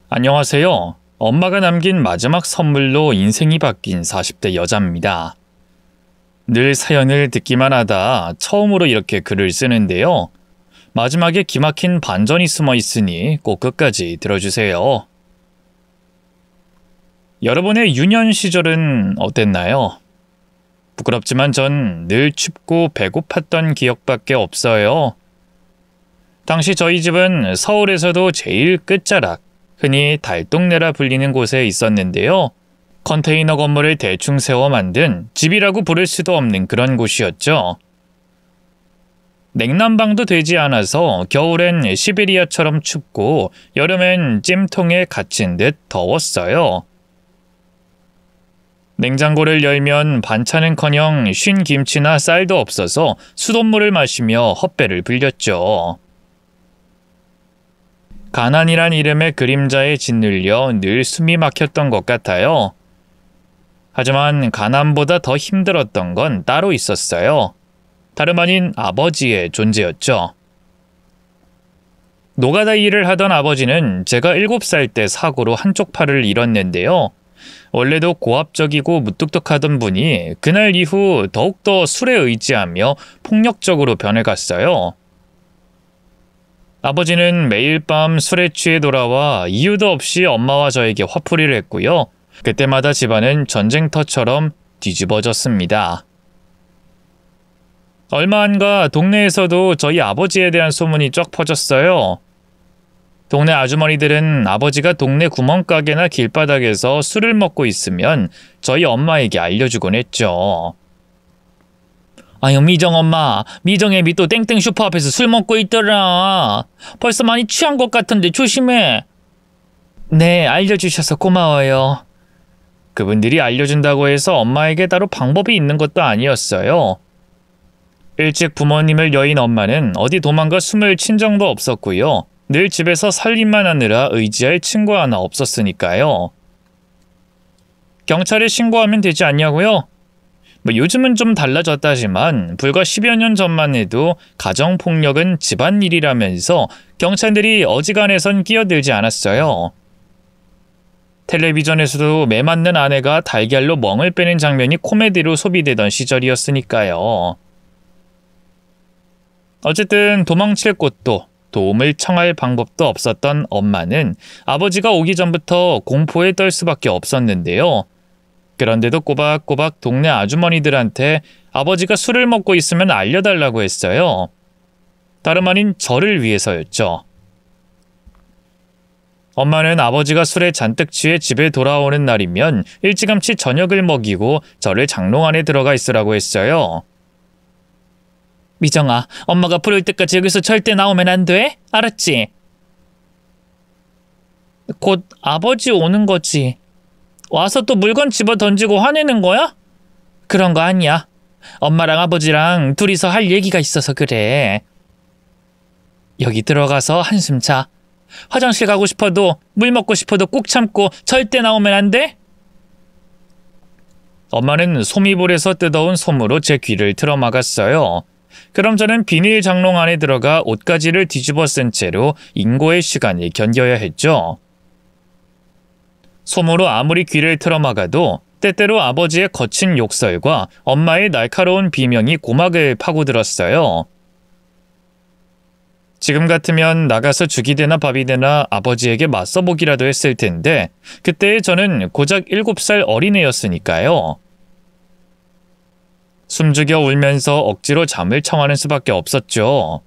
안녕하세요. 엄마가 남긴 마지막 선물로 인생이 바뀐 40대 여자입니다. 늘 사연을 듣기만 하다 처음으로 이렇게 글을 쓰는데요. 마지막에 기막힌 반전이 숨어 있으니 꼭 끝까지 들어주세요. 여러분의 유년 시절은 어땠나요? 부끄럽지만 전 늘 춥고 배고팠던 기억밖에 없어요. 당시 저희 집은 서울에서도 제일 끝자락, 흔히 달동네라 불리는 곳에 있었는데요. 컨테이너 건물을 대충 세워 만든 집이라고 부를 수도 없는 그런 곳이었죠. 냉난방도 되지 않아서 겨울엔 시베리아처럼 춥고 여름엔 찜통에 갇힌 듯 더웠어요. 냉장고를 열면 반찬은커녕 쉰 김치나 쌀도 없어서 수돗물을 마시며 헛배를 불렸죠. 가난이란 이름의 그림자에 짓눌려 늘 숨이 막혔던 것 같아요. 하지만 가난보다 더 힘들었던 건 따로 있었어요. 다름 아닌 아버지의 존재였죠. 노가다 일을 하던 아버지는 제가 7살 때 사고로 한쪽 팔을 잃었는데요. 원래도 고압적이고 무뚝뚝하던 분이 그날 이후 더욱더 술에 의지하며 폭력적으로 변해갔어요. 아버지는 매일 밤 술에 취해 돌아와 이유도 없이 엄마와 저에게 화풀이를 했고요. 그때마다 집안은 전쟁터처럼 뒤집어졌습니다. 얼마 안 가 동네에서도 저희 아버지에 대한 소문이 쫙 퍼졌어요. 동네 아주머니들은 아버지가 동네 구멍가게나 길바닥에서 술을 먹고 있으면 저희 엄마에게 알려주곤 했죠. 아유, 미정 엄마, 미정 애비 또 땡땡 슈퍼 앞에서 술 먹고 있더라. 벌써 많이 취한 것 같은데 조심해. 네, 알려주셔서 고마워요. 그분들이 알려준다고 해서 엄마에게 따로 방법이 있는 것도 아니었어요. 일찍 부모님을 여인 엄마는 어디 도망가 숨을 친 적도 없었고요. 늘 집에서 살림만 하느라 의지할 친구 하나 없었으니까요. 경찰에 신고하면 되지 않냐고요? 요즘은 좀 달라졌다지만 불과 10여 년 전만 해도 가정폭력은 집안일이라면서 경찰들이 어지간해선 끼어들지 않았어요. 텔레비전에서도 매 맞는 아내가 달걀로 멍을 빼는 장면이 코미디로 소비되던 시절이었으니까요. 어쨌든 도망칠 곳도 도움을 청할 방법도 없었던 엄마는 아버지가 오기 전부터 공포에 떨 수밖에 없었는데요. 그런데도 꼬박꼬박 동네 아주머니들한테 아버지가 술을 먹고 있으면 알려달라고 했어요. 다름 아닌 저를 위해서였죠. 엄마는 아버지가 술에 잔뜩 취해 집에 돌아오는 날이면 일찌감치 저녁을 먹이고 저를 장롱 안에 들어가 있으라고 했어요. 미정아, 엄마가 부를 때까지 여기서 절대 나오면 안 돼? 알았지? 곧 아버지 오는 거지. 와서 또 물건 집어 던지고 화내는 거야? 그런 거 아니야. 엄마랑 아버지랑 둘이서 할 얘기가 있어서 그래. 여기 들어가서 한숨 자. 화장실 가고 싶어도 물 먹고 싶어도 꾹 참고 절대 나오면 안 돼? 엄마는 소미불에서 뜯어온 솜으로 제 귀를 틀어막았어요. 그럼 저는 비닐 장롱 안에 들어가 옷가지를 뒤집어 쓴 채로 인고의 시간을 견뎌야 했죠. 솜으로 아무리 귀를 틀어막아도 때때로 아버지의 거친 욕설과 엄마의 날카로운 비명이 고막을 파고들었어요. 지금 같으면 나가서 죽이 되나 밥이 되나 아버지에게 맞서보기라도 했을 텐데 그때의 저는 고작 7살 어린애였으니까요. 숨죽여 울면서 억지로 잠을 청하는 수밖에 없었죠.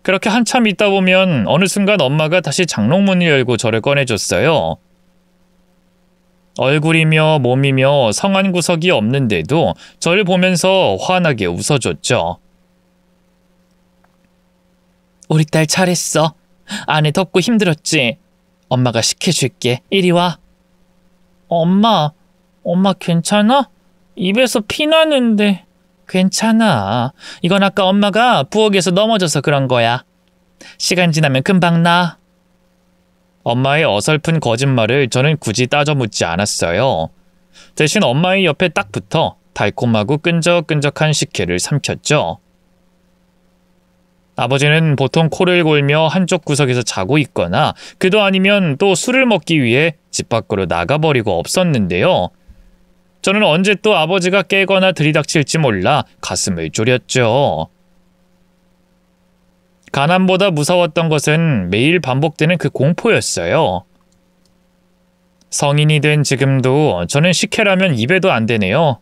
그렇게 한참 있다 보면 어느 순간 엄마가 다시 장롱문을 열고 저를 꺼내줬어요. 얼굴이며 몸이며 성한 구석이 없는데도 저를 보면서 환하게 웃어줬죠. 우리 딸 잘했어. 안에 덥고 힘들었지? 엄마가 식혀줄게. 이리 와. 엄마 괜찮아? 입에서 피 나는데. 괜찮아. 이건 아까 엄마가 부엌에서 넘어져서 그런 거야. 시간 지나면 금방 나. 엄마의 어설픈 거짓말을 저는 굳이 따져 묻지 않았어요. 대신 엄마의 옆에 딱 붙어 달콤하고 끈적끈적한 식혜를 삼켰죠. 아버지는 보통 코를 골며 한쪽 구석에서 자고 있거나 그도 아니면 또 술을 먹기 위해 집 밖으로 나가버리고 없었는데요. 저는 언제 또 아버지가 깨거나 들이닥칠지 몰라 가슴을 졸였죠. 가난보다 무서웠던 것은 매일 반복되는 그 공포였어요. 성인이 된 지금도 저는 식혜라면 입에도 안 되네요.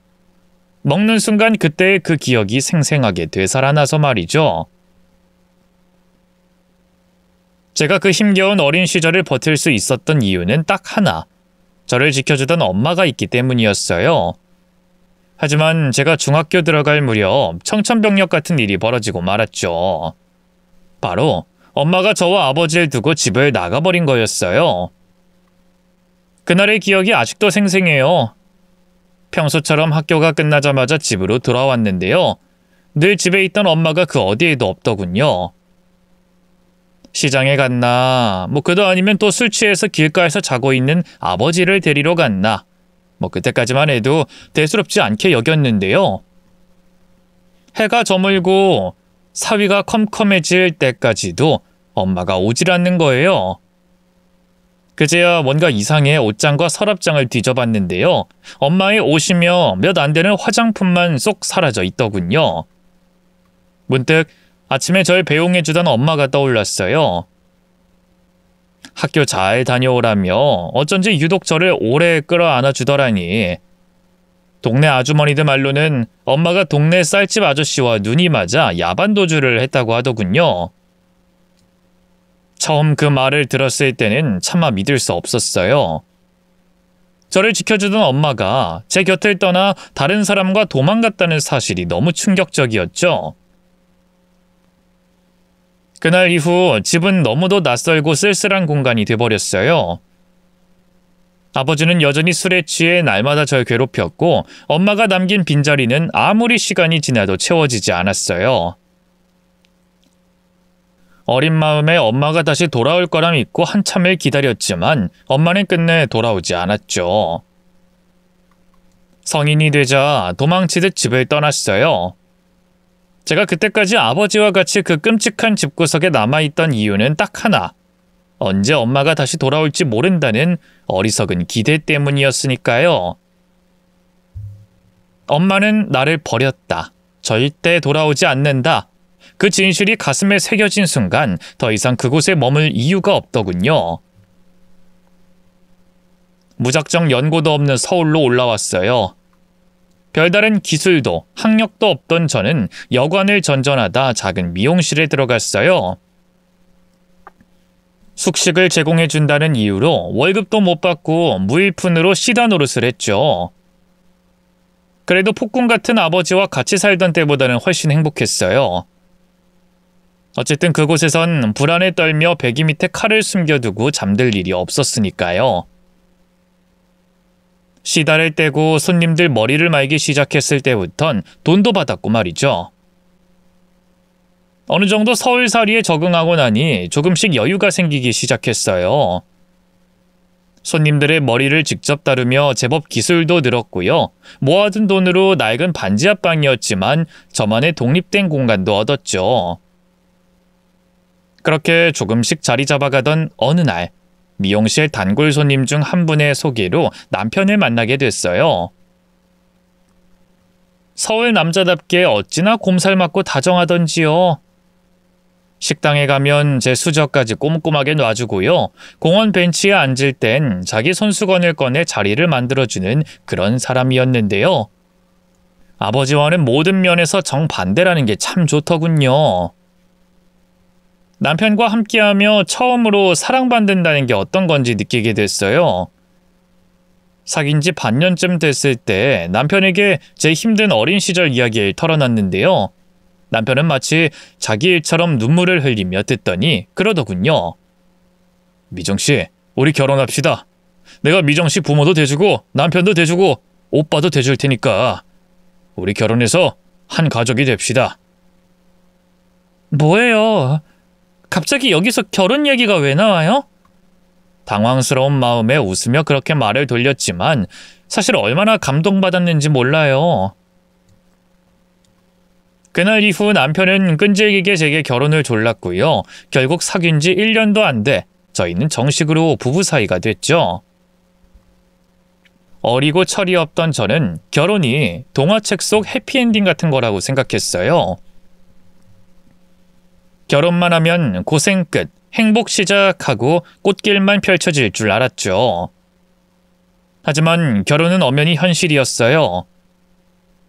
먹는 순간 그때의 그 기억이 생생하게 되살아나서 말이죠. 제가 그 힘겨운 어린 시절을 버틸 수 있었던 이유는 딱 하나. 저를 지켜주던 엄마가 있기 때문이었어요. 하지만 제가 중학교 들어갈 무렵 청천벽력 같은 일이 벌어지고 말았죠. 바로 엄마가 저와 아버지를 두고 집을 나가버린 거였어요. 그날의 기억이 아직도 생생해요. 평소처럼 학교가 끝나자마자 집으로 돌아왔는데요. 늘 집에 있던 엄마가 그 어디에도 없더군요. 시장에 갔나, 그도 아니면 또 술 취해서 길가에서 자고 있는 아버지를 데리러 갔나, 그때까지만 해도 대수롭지 않게 여겼는데요. 해가 저물고 사위가 컴컴해질 때까지도 엄마가 오질 않는 거예요. 그제야 뭔가 이상해 옷장과 서랍장을 뒤져봤는데요. 엄마의 옷이며 몇 안 되는 화장품만 쏙 사라져 있더군요. 문득 아침에 절 배웅해주던 엄마가 떠올랐어요. 학교 잘 다녀오라며 어쩐지 유독 저를 오래 끌어안아 주더라니. 동네 아주머니들 말로는 엄마가 동네 쌀집 아저씨와 눈이 맞아 야반도주를 했다고 하더군요. 처음 그 말을 들었을 때는 차마 믿을 수 없었어요. 저를 지켜주던 엄마가 제 곁을 떠나 다른 사람과 도망갔다는 사실이 너무 충격적이었죠. 그날 이후 집은 너무도 낯설고 쓸쓸한 공간이 돼버렸어요. 아버지는 여전히 술에 취해 날마다 절 괴롭혔고 엄마가 남긴 빈자리는 아무리 시간이 지나도 채워지지 않았어요. 어린 마음에 엄마가 다시 돌아올 거라 믿고 한참을 기다렸지만 엄마는 끝내 돌아오지 않았죠. 성인이 되자 도망치듯 집을 떠났어요. 제가 그때까지 아버지와 같이 그 끔찍한 집구석에 남아있던 이유는 딱 하나. 언제 엄마가 다시 돌아올지 모른다는 어리석은 기대 때문이었으니까요. 엄마는 나를 버렸다. 절대 돌아오지 않는다. 그 진실이 가슴에 새겨진 순간 더 이상 그곳에 머물 이유가 없더군요. 무작정 연고도 없는 서울로 올라왔어요. 별다른 기술도 학력도 없던 저는 여관을 전전하다 작은 미용실에 들어갔어요. 숙식을 제공해준다는 이유로 월급도 못 받고 무일푼으로 시다 노릇을 했죠. 그래도 폭군 같은 아버지와 같이 살던 때보다는 훨씬 행복했어요. 어쨌든 그곳에선 불안에 떨며 베개 밑에 칼을 숨겨두고 잠들 일이 없었으니까요. 시다를 떼고 손님들 머리를 말기 시작했을 때부턴 돈도 받았고 말이죠. 어느 정도 서울살이에 적응하고 나니 조금씩 여유가 생기기 시작했어요. 손님들의 머리를 직접 다루며 제법 기술도 늘었고요. 모아둔 돈으로 낡은 반지 합방이었지만 저만의 독립된 공간도 얻었죠. 그렇게 조금씩 자리 잡아가던 어느 날 미용실 단골 손님 중 한 분의 소개로 남편을 만나게 됐어요. 서울 남자답게 어찌나 곰살 맞고 다정하던지요. 식당에 가면 제 수저까지 꼼꼼하게 놔주고요. 공원 벤치에 앉을 땐 자기 손수건을 꺼내 자리를 만들어주는 그런 사람이었는데요. 아버지와는 모든 면에서 정반대라는 게 참 좋더군요. 남편과 함께하며 처음으로 사랑받는다는 게 어떤 건지 느끼게 됐어요. 사귄 지 반년쯤 됐을 때 남편에게 제 힘든 어린 시절 이야기를 털어놨는데요. 남편은 마치 자기 일처럼 눈물을 흘리며 듣더니 그러더군요. 미정씨, 우리 결혼합시다. 내가 미정씨 부모도 돼주고 남편도 돼주고 오빠도 돼줄 테니까 우리 결혼해서 한 가족이 됩시다. 뭐예요? 갑자기 여기서 결혼 얘기가 왜 나와요? 당황스러운 마음에 웃으며 그렇게 말을 돌렸지만 사실 얼마나 감동받았는지 몰라요. 그날 이후 남편은 끈질기게 제게 결혼을 졸랐고요. 결국 사귄 지 1년도 안 돼 저희는 정식으로 부부 사이가 됐죠. 어리고 철이 없던 저는 결혼이 동화책 속 해피엔딩 같은 거라고 생각했어요. 결혼만 하면 고생 끝, 행복 시작하고 꽃길만 펼쳐질 줄 알았죠. 하지만 결혼은 엄연히 현실이었어요.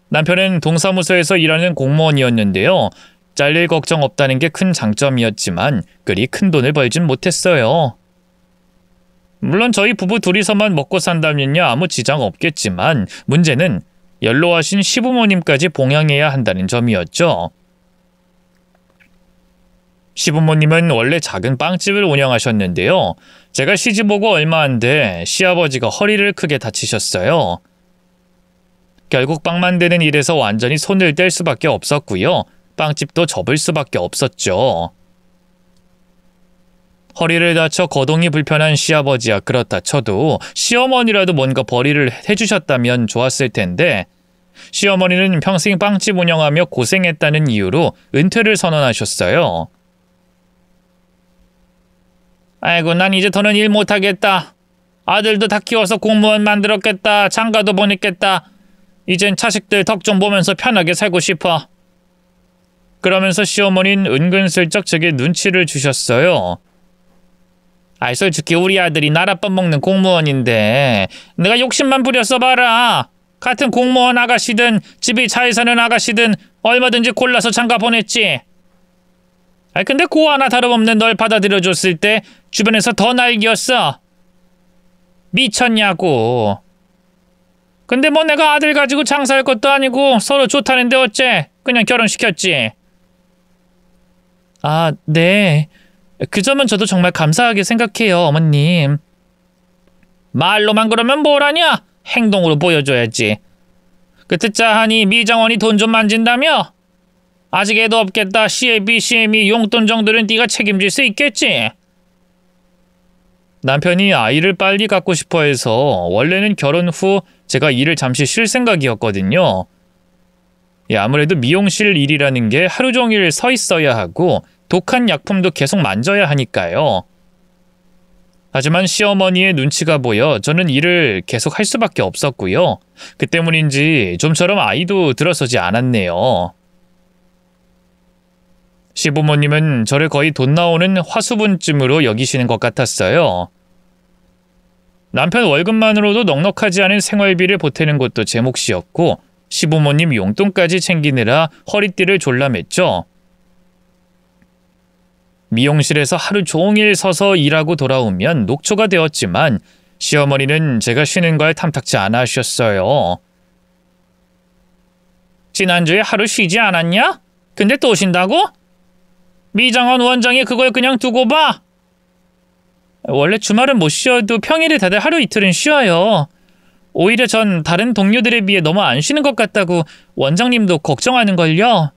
남편은 동사무소에서 일하는 공무원이었는데요. 잘릴 걱정 없다는 게 큰 장점이었지만 그리 큰 돈을 벌진 못했어요. 물론 저희 부부 둘이서만 먹고 산다면야 아무 지장 없겠지만 문제는 연로하신 시부모님까지 봉양해야 한다는 점이었죠. 시부모님은 원래 작은 빵집을 운영하셨는데요. 제가 시집 오고 얼마 안 돼 시아버지가 허리를 크게 다치셨어요. 결국 빵 만드는 일에서 완전히 손을 뗄 수밖에 없었고요. 빵집도 접을 수밖에 없었죠. 허리를 다쳐 거동이 불편한 시아버지야 그렇다 쳐도 시어머니라도 뭔가 벌이를 해주셨다면 좋았을 텐데 시어머니는 평생 빵집 운영하며 고생했다는 이유로 은퇴를 선언하셨어요. 아이고 난 이제 더는 일 못하겠다. 아들도 다 키워서 공무원 만들었겠다. 장가도 보냈겠다. 이젠 자식들 덕 좀 보면서 편하게 살고 싶어. 그러면서 시어머니는 은근슬쩍 제게 눈치를 주셨어요. 아이 솔직히 우리 아들이 나랏밥 먹는 공무원인데 내가 욕심만 부렸어 봐라. 같은 공무원 아가씨든 집이 잘 사는 아가씨든 얼마든지 골라서 장가 보냈지. 아이 근데 고 하나 다름없는 널 받아들여줬을 때 주변에서 더 날기었어. 미쳤냐고. 근데 뭐 내가 아들 가지고 장사할 것도 아니고 서로 좋다는데 어째 그냥 결혼시켰지. 아, 네. 그 점은 저도 정말 감사하게 생각해요, 어머님. 말로만 그러면 뭘 하냐? 행동으로 보여줘야지. 그 듣자 하니 미정원이 돈 좀 만진다며? 아직 애도 없겠다. 시애비, 시애미, 용돈 정도는 네가 책임질 수 있겠지? 남편이 아이를 빨리 갖고 싶어 해서 원래는 결혼 후 제가 일을 잠시 쉴 생각이었거든요. 아무래도 미용실 일이라는 게 하루 종일 서 있어야 하고 독한 약품도 계속 만져야 하니까요. 하지만 시어머니의 눈치가 보여 저는 일을 계속 할 수밖에 없었고요. 그 때문인지 좀처럼 아이도 들어서지 않았네요. 시부모님은 저를 거의 돈 나오는 화수분쯤으로 여기시는 것 같았어요. 남편 월급만으로도 넉넉하지 않은 생활비를 보태는 것도 제 몫이었고 시부모님 용돈까지 챙기느라 허리띠를 졸라맸죠. 미용실에서 하루 종일 서서 일하고 돌아오면 녹초가 되었지만 시어머니는 제가 쉬는 걸 탐탁지 않아 하셨어요. 지난주에 하루 쉬지 않았냐? 근데 또 쉰다고? 미정원 원장이 그걸 그냥 두고 봐. 원래 주말은 못 쉬어도 평일에 다들 하루 이틀은 쉬어요. 오히려 전 다른 동료들에 비해 너무 안 쉬는 것 같다고 원장님도 걱정하는걸요.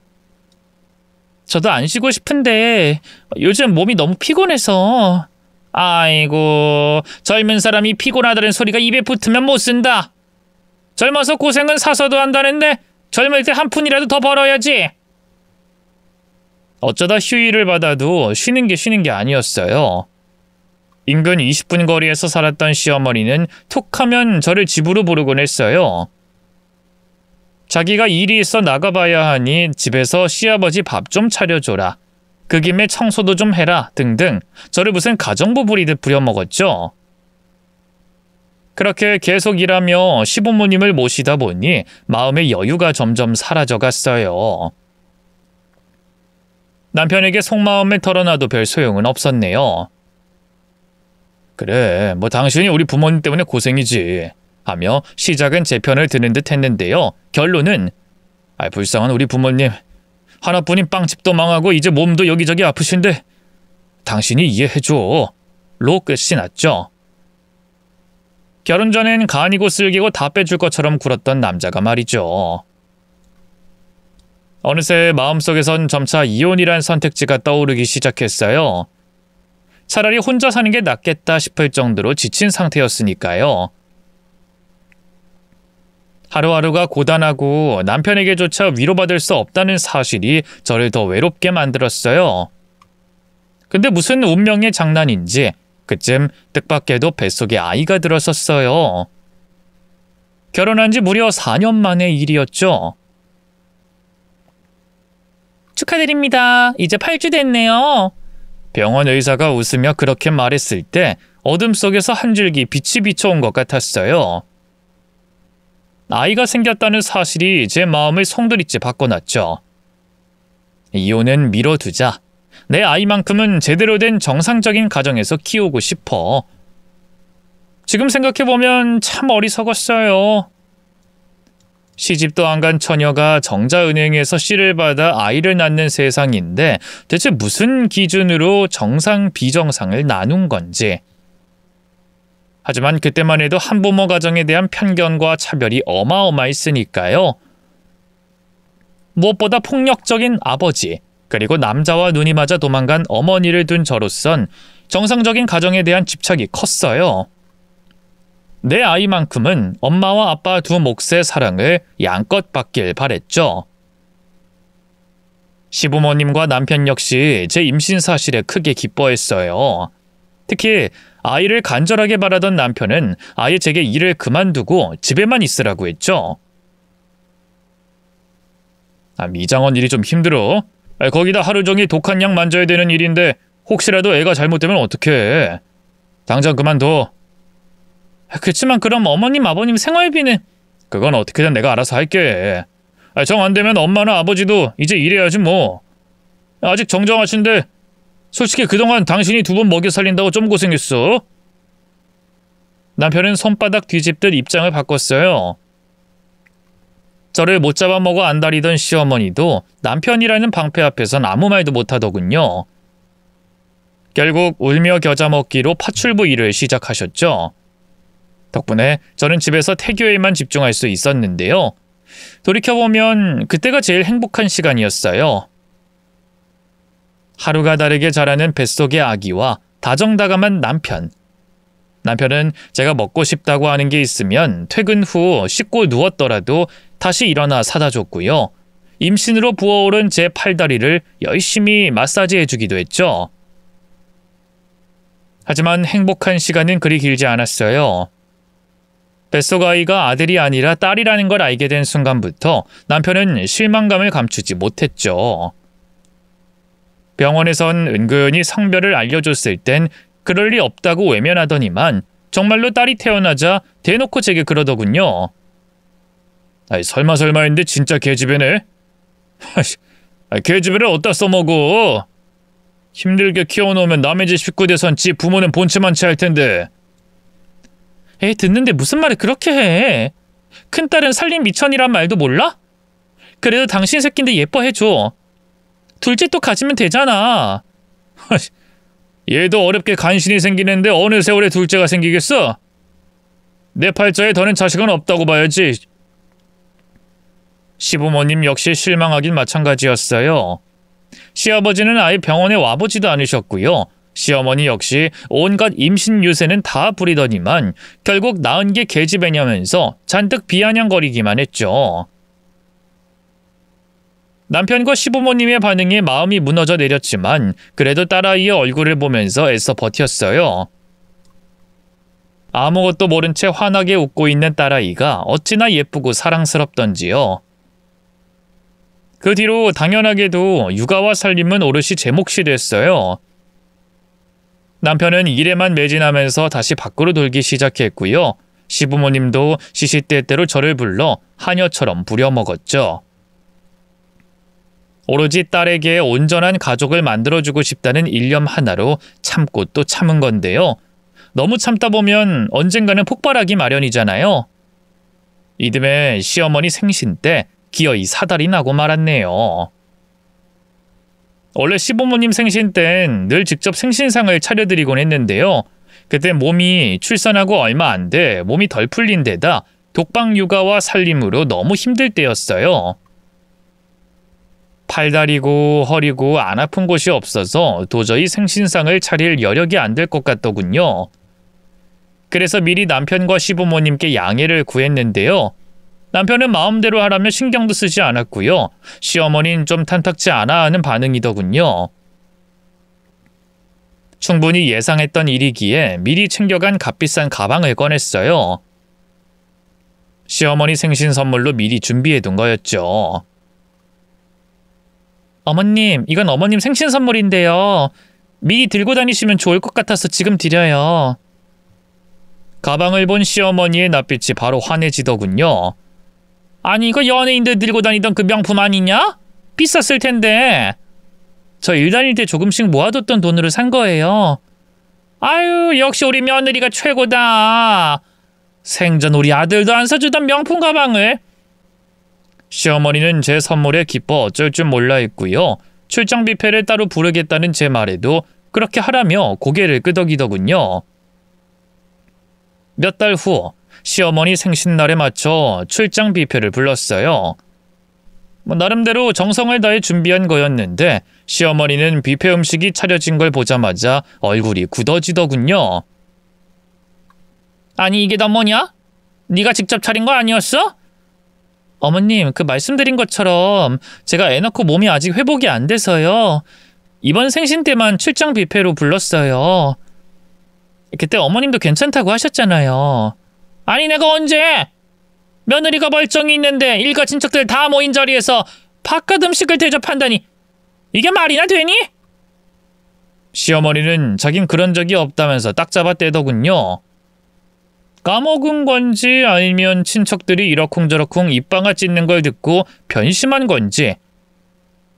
저도 안 쉬고 싶은데 요즘 몸이 너무 피곤해서. 아이고 젊은 사람이 피곤하다는 소리가 입에 붙으면 못 쓴다. 젊어서 고생은 사서도 한다는데 젊을 때 한 푼이라도 더 벌어야지. 어쩌다 휴일을 받아도 쉬는 게 아니었어요. 인근 20분 거리에서 살았던 시어머니는 툭하면 저를 집으로 부르곤 했어요. 자기가 일이 있어 나가봐야 하니 집에서 시아버지 밥 좀 차려줘라. 그 김에 청소도 좀 해라 등등 저를 무슨 가정부 부리듯 부려먹었죠. 그렇게 계속 일하며 시부모님을 모시다 보니 마음의 여유가 점점 사라져갔어요. 남편에게 속마음을 털어놔도 별 소용은 없었네요. 그래, 뭐 당신이 우리 부모님 때문에 고생이지 하며 시작은 제 편을 드는 듯 했는데요. 결론은 불쌍한 우리 부모님. 하나뿐인 빵집도 망하고 이제 몸도 여기저기 아프신데 당신이 이해해줘. 로 끝이 났죠. 결혼 전엔 간이고 쓸기고 다 빼줄 것처럼 굴었던 남자가 말이죠. 어느새 마음속에선 점차 이혼이란 선택지가 떠오르기 시작했어요. 차라리 혼자 사는 게 낫겠다 싶을 정도로 지친 상태였으니까요. 하루하루가 고단하고 남편에게조차 위로받을 수 없다는 사실이 저를 더 외롭게 만들었어요. 근데 무슨 운명의 장난인지 그쯤 뜻밖에도 뱃속에 아이가 들었었어요. 결혼한 지 무려 4년 만의 일이었죠. 축하드립니다. 이제 8주 됐네요. 병원 의사가 웃으며 그렇게 말했을 때 어둠 속에서 한 줄기 빛이 비춰온 것 같았어요. 아이가 생겼다는 사실이 제 마음을 송두리째 바꿔놨죠. 이혼은 미뤄두자. 내 아이만큼은 제대로 된 정상적인 가정에서 키우고 싶어. 지금 생각해보면 참 어리석었어요. 시집도 안 간 처녀가 정자은행에서 씨를 받아 아이를 낳는 세상인데 대체 무슨 기준으로 정상, 비정상을 나눈 건지. 하지만 그때만 해도 한부모 가정에 대한 편견과 차별이 어마어마했으니까요. 무엇보다 폭력적인 아버지, 그리고 남자와 눈이 맞아 도망간 어머니를 둔 저로선 정상적인 가정에 대한 집착이 컸어요. 내 아이만큼은 엄마와 아빠 두 몫의 사랑을 양껏 받길 바랬죠. 시부모님과 남편 역시 제 임신 사실에 크게 기뻐했어요. 특히 아이를 간절하게 바라던 남편은 아예 제게 일을 그만두고 집에만 있으라고 했죠. 미장원 일이 좀 힘들어. 거기다 하루 종일 독한 약 만져야 되는 일인데 혹시라도 애가 잘못되면 어떡해. 당장 그만둬. 그치만 그럼 어머님, 아버님 생활비는? 그건 어떻게든 내가 알아서 할게. 정 안 되면 엄마나 아버지도 이제 일해야지 뭐. 아직 정정하신데 솔직히 그동안 당신이 두 분 먹여 살린다고 좀 고생했어. 남편은 손바닥 뒤집듯 입장을 바꿨어요. 저를 못 잡아먹어 안달이던 시어머니도 남편이라는 방패 앞에선 아무 말도 못하더군요. 결국 울며 겨자 먹기로 파출부 일을 시작하셨죠. 덕분에 저는 집에서 태교에만 집중할 수 있었는데요. 돌이켜보면 그때가 제일 행복한 시간이었어요. 하루가 다르게 자라는 뱃속의 아기와 다정다감한 남편. 남편은 제가 먹고 싶다고 하는 게 있으면 퇴근 후 씻고 누웠더라도 다시 일어나 사다 줬고요. 임신으로 부어오른 제 팔다리를 열심히 마사지해주기도 했죠. 하지만 행복한 시간은 그리 길지 않았어요. 뱃속 아이가 아들이 아니라 딸이라는 걸 알게 된 순간부터 남편은 실망감을 감추지 못했죠. 병원에선 은근히 성별을 알려줬을 땐 그럴 리 없다고 외면하더니만 정말로 딸이 태어나자 대놓고 제게 그러더군요. 설마 했는데 진짜 계집애네? 계집애를 어디다 써먹어? 힘들게 키워놓으면 남의 집 식구 돼선 지 부모는 본체만치 할 텐데. 듣는데 무슨 말을 그렇게 해? 큰딸은 살림 미천이란 말도 몰라? 그래도 당신 새끼인데 예뻐해줘. 둘째 또 가지면 되잖아. 얘도 어렵게 간신히 생기는데 어느 세월에 둘째가 생기겠어? 내 팔자에 더는 자식은 없다고 봐야지. 시부모님 역시 실망하긴 마찬가지였어요. 시아버지는 아예 병원에 와보지도 않으셨고요. 시어머니 역시 온갖 임신 유세는 다 부리더니만 결국 낳은 게 계집애냐면서 잔뜩 비아냥거리기만 했죠. 남편과 시부모님의 반응에 마음이 무너져 내렸지만 그래도 딸아이의 얼굴을 보면서 애써 버텼어요. 아무것도 모른 채 환하게 웃고 있는 딸아이가 어찌나 예쁘고 사랑스럽던지요. 그 뒤로 당연하게도 육아와 살림은 오롯이 제 몫이 됐어요. 남편은 일에만 매진하면서 다시 밖으로 돌기 시작했고요. 시부모님도 시시때때로 저를 불러 하녀처럼 부려먹었죠. 오로지 딸에게 온전한 가족을 만들어주고 싶다는 일념 하나로 참고 또 참은 건데요. 너무 참다 보면 언젠가는 폭발하기 마련이잖아요. 이듬해 시어머니 생신 때 기어이 사달이 나고 말았네요. 원래 시부모님 생신 땐 늘 직접 생신상을 차려드리곤 했는데요. 그때 몸이 출산하고 얼마 안 돼 몸이 덜 풀린 데다 독방 육아와 살림으로 너무 힘들 때였어요. 팔다리고 허리고 안 아픈 곳이 없어서 도저히 생신상을 차릴 여력이 안 될 것 같더군요. 그래서 미리 남편과 시부모님께 양해를 구했는데요. 남편은 마음대로 하라며 신경도 쓰지 않았고요. 시어머니는 좀 탐탁지 않아 하는 반응이더군요. 충분히 예상했던 일이기에 미리 챙겨간 값비싼 가방을 꺼냈어요. 시어머니 생신 선물로 미리 준비해둔 거였죠. 어머님, 이건 어머님 생신 선물인데요. 미리 들고 다니시면 좋을 것 같아서 지금 드려요. 가방을 본 시어머니의 낯빛이 바로 환해지더군요. 아니, 이거 연예인들 들고 다니던 그 명품 아니냐? 비쌌을 텐데. 저 일 다닐 때 조금씩 모아뒀던 돈으로 산 거예요. 아유, 역시 우리 며느리가 최고다. 생전 우리 아들도 안 사주던 명품 가방을. 시어머니는 제 선물에 기뻐 어쩔 줄 몰라 했고요. 출장 뷔페를 따로 부르겠다는 제 말에도 그렇게 하라며 고개를 끄덕이더군요. 몇 달 후 시어머니 생신날에 맞춰 출장 뷔페를 불렀어요. 나름대로 정성을 다해 준비한 거였는데 시어머니는 뷔페 음식이 차려진 걸 보자마자 얼굴이 굳어지더군요. 아니, 이게 다 뭐냐? 네가 직접 차린 거 아니었어? 어머님, 그 말씀드린 것처럼 제가 애 낳고 몸이 아직 회복이 안 돼서요. 이번 생신 때만 출장 뷔페로 불렀어요. 그때 어머님도 괜찮다고 하셨잖아요. 아니, 내가 언제? 며느리가 멀쩡히 있는데 일가 친척들 다 모인 자리에서 바깥 음식을 대접한다니 이게 말이나 되니? 시어머니는 자긴 그런 적이 없다면서 딱 잡아 떼더군요. 까먹은 건지 아니면 친척들이 이러쿵저러쿵 입방아 찢는 걸 듣고 변심한 건지.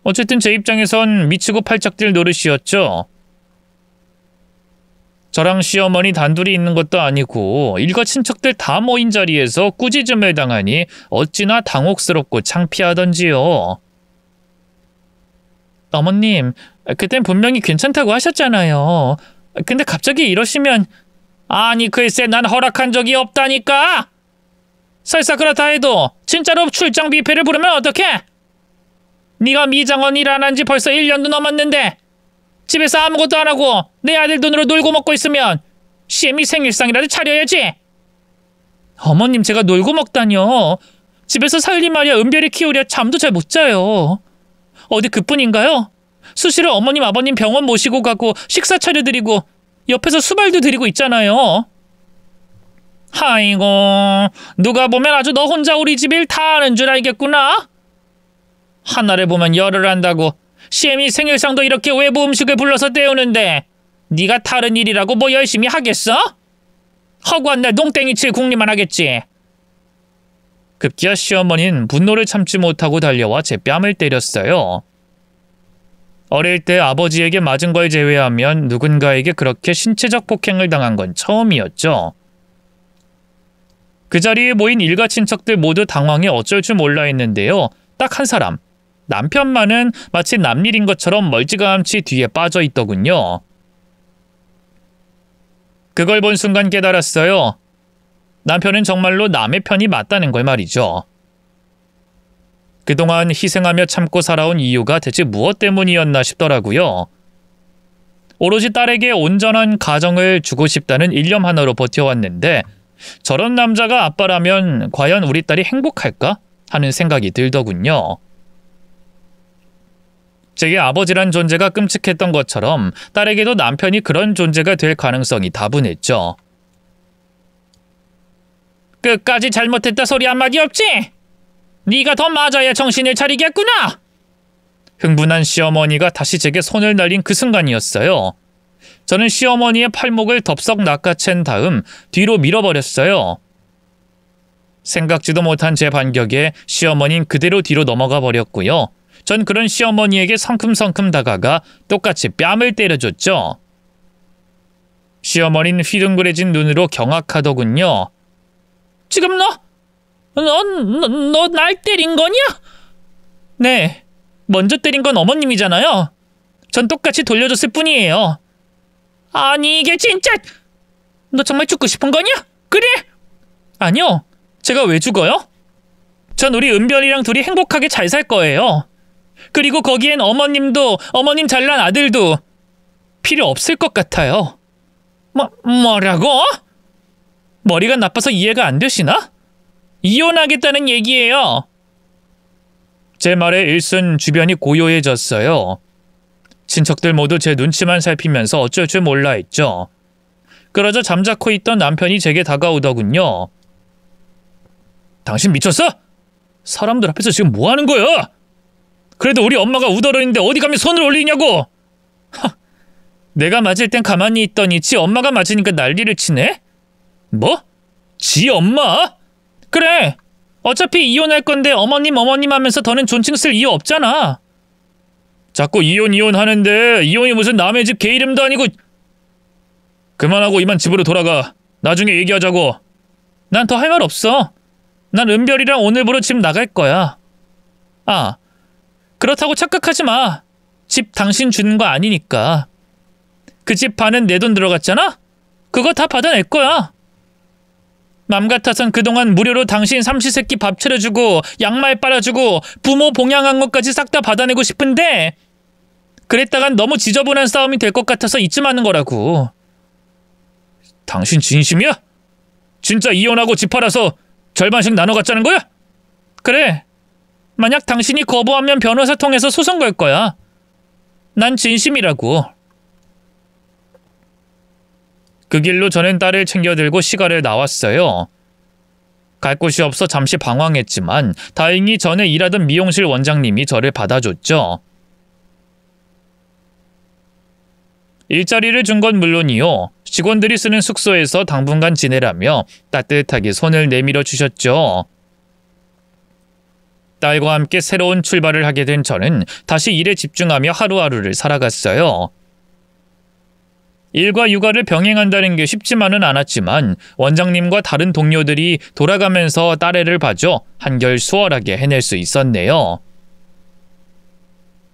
어쨌든 제 입장에선 미치고 팔짝 뛸 노릇이었죠. 저랑 시어머니 단둘이 있는 것도 아니고 일가 친척들 다 모인 자리에서 꾸짖음을 당하니 어찌나 당혹스럽고 창피하던지요. 어머님, 그땐 분명히 괜찮다고 하셨잖아요. 근데 갑자기 이러시면... 아니, 글쎄, 난 허락한 적이 없다니까. 설사 그렇다 해도 진짜로 출장 뷔페를 부르면 어떡해? 네가 미장원 일 안 한 지 벌써 1년도 넘었는데 집에서 아무것도 안 하고 내 아들 돈으로 놀고 먹고 있으면 시엠이 생일상이라도 차려야지. 어머님, 제가 놀고 먹다뇨. 집에서 살림 말이야 은별이 키우랴 잠도 잘 못 자요. 어디 그뿐인가요? 수시로 어머님 아버님 병원 모시고 가고 식사 차려드리고 옆에서 수발도 드리고 있잖아요. 아이고, 누가 보면 아주 너 혼자 우리 집 일 다 하는 줄 알겠구나. 하나를 보면 열을 한다고. 시엠이 생일상도 이렇게 외부 음식을 불러서 때우는데 네가 다른 일이라고 뭐 열심히 하겠어? 허구한 날 농땡이 칠 궁리만 하겠지. 급기야 시어머니는 분노를 참지 못하고 달려와 제 뺨을 때렸어요. 어릴 때 아버지에게 맞은 걸 제외하면 누군가에게 그렇게 신체적 폭행을 당한 건 처음이었죠. 그 자리에 모인 일가 친척들 모두 당황해 어쩔 줄 몰라 했는데요. 딱 한 사람, 남편만은 마치 남일인 것처럼 멀찌감치 뒤에 빠져 있더군요. 그걸 본 순간 깨달았어요. 남편은 정말로 남의 편이 맞다는 걸 말이죠. 그동안 희생하며 참고 살아온 이유가 대체 무엇 때문이었나 싶더라고요. 오로지 딸에게 온전한 가정을 주고 싶다는 일념 하나로 버텨왔는데 저런 남자가 아빠라면 과연 우리 딸이 행복할까 하는 생각이 들더군요. 제게 아버지란 존재가 끔찍했던 것처럼 딸에게도 남편이 그런 존재가 될 가능성이 다분했죠. 끝까지 잘못했다 소리 한마디 없지? 네가 더 맞아야 정신을 차리겠구나. 흥분한 시어머니가 다시 제게 손을 날린 그 순간이었어요. 저는 시어머니의 팔목을 덥석 낚아챈 다음 뒤로 밀어버렸어요. 생각지도 못한 제 반격에 시어머니는 그대로 뒤로 넘어가 버렸고요. 전 그런 시어머니에게 성큼성큼 다가가 똑같이 뺨을 때려줬죠. 시어머니는 휘둥그레진 눈으로 경악하더군요. 지금 너 날 때린 거냐? 네, 먼저 때린 건 어머님이잖아요. 전 똑같이 돌려줬을 뿐이에요. 아니, 이게 진짜... 너 정말 죽고 싶은 거냐? 그래? 아니요, 제가 왜 죽어요? 전 우리 은별이랑 둘이 행복하게 잘 살 거예요. 그리고 거기엔 어머님도, 어머님 잘난 아들도 필요 없을 것 같아요. 뭐라고? 머리가 나빠서 이해가 안 되시나? 이혼하겠다는 얘기예요. 제 말에 일순 주변이 고요해졌어요. 친척들 모두 제 눈치만 살피면서 어쩔 줄 몰라 했죠. 그러자 잠자코 있던 남편이 제게 다가오더군요. 당신 미쳤어? 사람들 앞에서 지금 뭐 하는 거야? 그래도 우리 엄마가 우더러는데 어디 가면 손을 올리냐고! 내가 맞을 땐 가만히 있더니 지 엄마가 맞으니까 난리를 치네? 뭐? 지 엄마? 그래! 어차피 이혼할 건데 어머님 하면서 더는 존칭 쓸 이유 없잖아. 자꾸 이혼 하는데 이혼이 무슨 남의 집 개 이름도 아니고. 그만하고 이만 집으로 돌아가. 나중에 얘기하자고. 난 더 할 말 없어. 난 은별이랑 오늘부로 집 나갈 거야. 아, 그렇다고 착각하지 마. 집 당신 주는 거 아니니까. 그 집 반은 내 돈 들어갔잖아? 그거 다 받아낼 거야. 맘 같아선 그동안 무료로 당신 삼시세끼 밥 차려주고 양말 빨아주고 부모 봉양한 것까지 싹 다 받아내고 싶은데 그랬다간 너무 지저분한 싸움이 될 것 같아서 이쯤 하는 거라고. 당신 진심이야? 진짜 이혼하고 집 팔아서 절반씩 나눠 갖자는 거야? 그래. 만약 당신이 거부하면 변호사 통해서 소송 걸 거야. 난 진심이라고. 그 길로 저는 딸을 챙겨들고 시가를 나왔어요. 갈 곳이 없어 잠시 방황했지만 다행히 전에 일하던 미용실 원장님이 저를 받아줬죠. 일자리를 준 건 물론이요. 직원들이 쓰는 숙소에서 당분간 지내라며 따뜻하게 손을 내밀어 주셨죠. 딸과 함께 새로운 출발을 하게 된 저는 다시 일에 집중하며 하루하루를 살아갔어요. 일과 육아를 병행한다는 게 쉽지만은 않았지만 원장님과 다른 동료들이 돌아가면서 딸애를 봐줘 한결 수월하게 해낼 수 있었네요.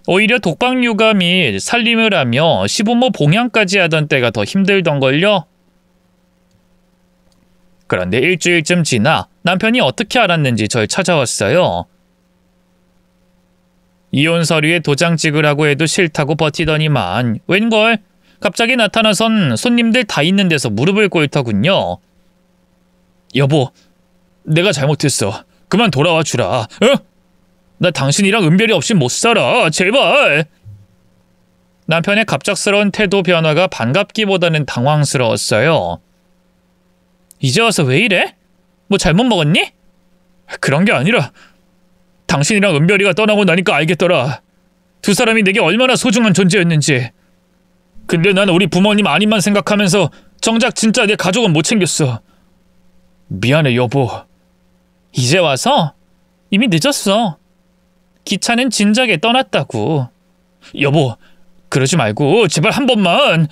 오히려 독박 육아 및 살림을 하며 시부모 봉양까지 하던 때가 더 힘들던걸요. 그런데 일주일쯤 지나 남편이 어떻게 알았는지 절 찾아왔어요. 이혼 서류에 도장 찍으라고 해도 싫다고 버티더니만 웬걸 갑자기 나타나선 손님들 다 있는 데서 무릎을 꿇더군요. 여보, 내가 잘못했어. 그만 돌아와 주라. 어? 나 당신이랑 은별이 없이 못 살아. 제발. 남편의 갑작스러운 태도 변화가 반갑기보다는 당황스러웠어요. 이제 와서 왜 이래? 뭐 잘못 먹었니? 그런 게 아니라 당신이랑 은별이가 떠나고 나니까 알겠더라. 두 사람이 내게 얼마나 소중한 존재였는지. 근데 난 우리 부모님 아님만 생각하면서 정작 진짜 내 가족은 못 챙겼어. 미안해 여보. 이제 와서? 이미 늦었어. 기차는 진작에 떠났다고. 여보, 그러지 말고 제발 한 번만.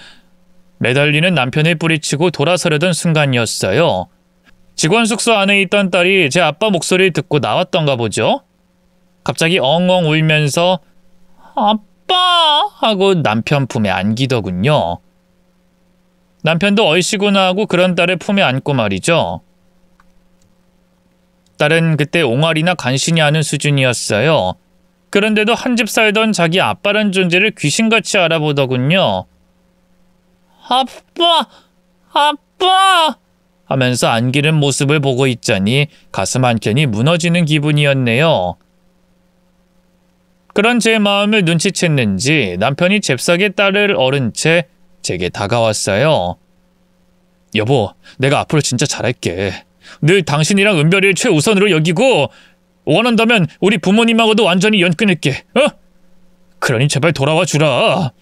매달리는 남편을 뿌리치고 돌아서려던 순간이었어요. 직원 숙소 안에 있던 딸이 제 아빠 목소리를 듣고 나왔던가 보죠. 갑자기 엉엉 울면서 아빠 하고 남편 품에 안기더군요. 남편도 얼씨구나 하고 그런 딸을 품에 안고 말이죠. 딸은 그때 옹알이나 간신히 하는 수준이었어요. 그런데도 한 집 살던 자기 아빠란 존재를 귀신같이 알아보더군요. 아빠 하면서 안기는 모습을 보고 있자니 가슴 한켠이 무너지는 기분이었네요. 그런 제 마음을 눈치챘는지 남편이 잽싸게 딸을 어른 채 제게 다가왔어요. 여보, 내가 앞으로 진짜 잘할게. 늘 당신이랑 은별이를 최우선으로 여기고 원한다면 우리 부모님하고도 완전히 연 끊을게. 어? 그러니 제발 돌아와 주라.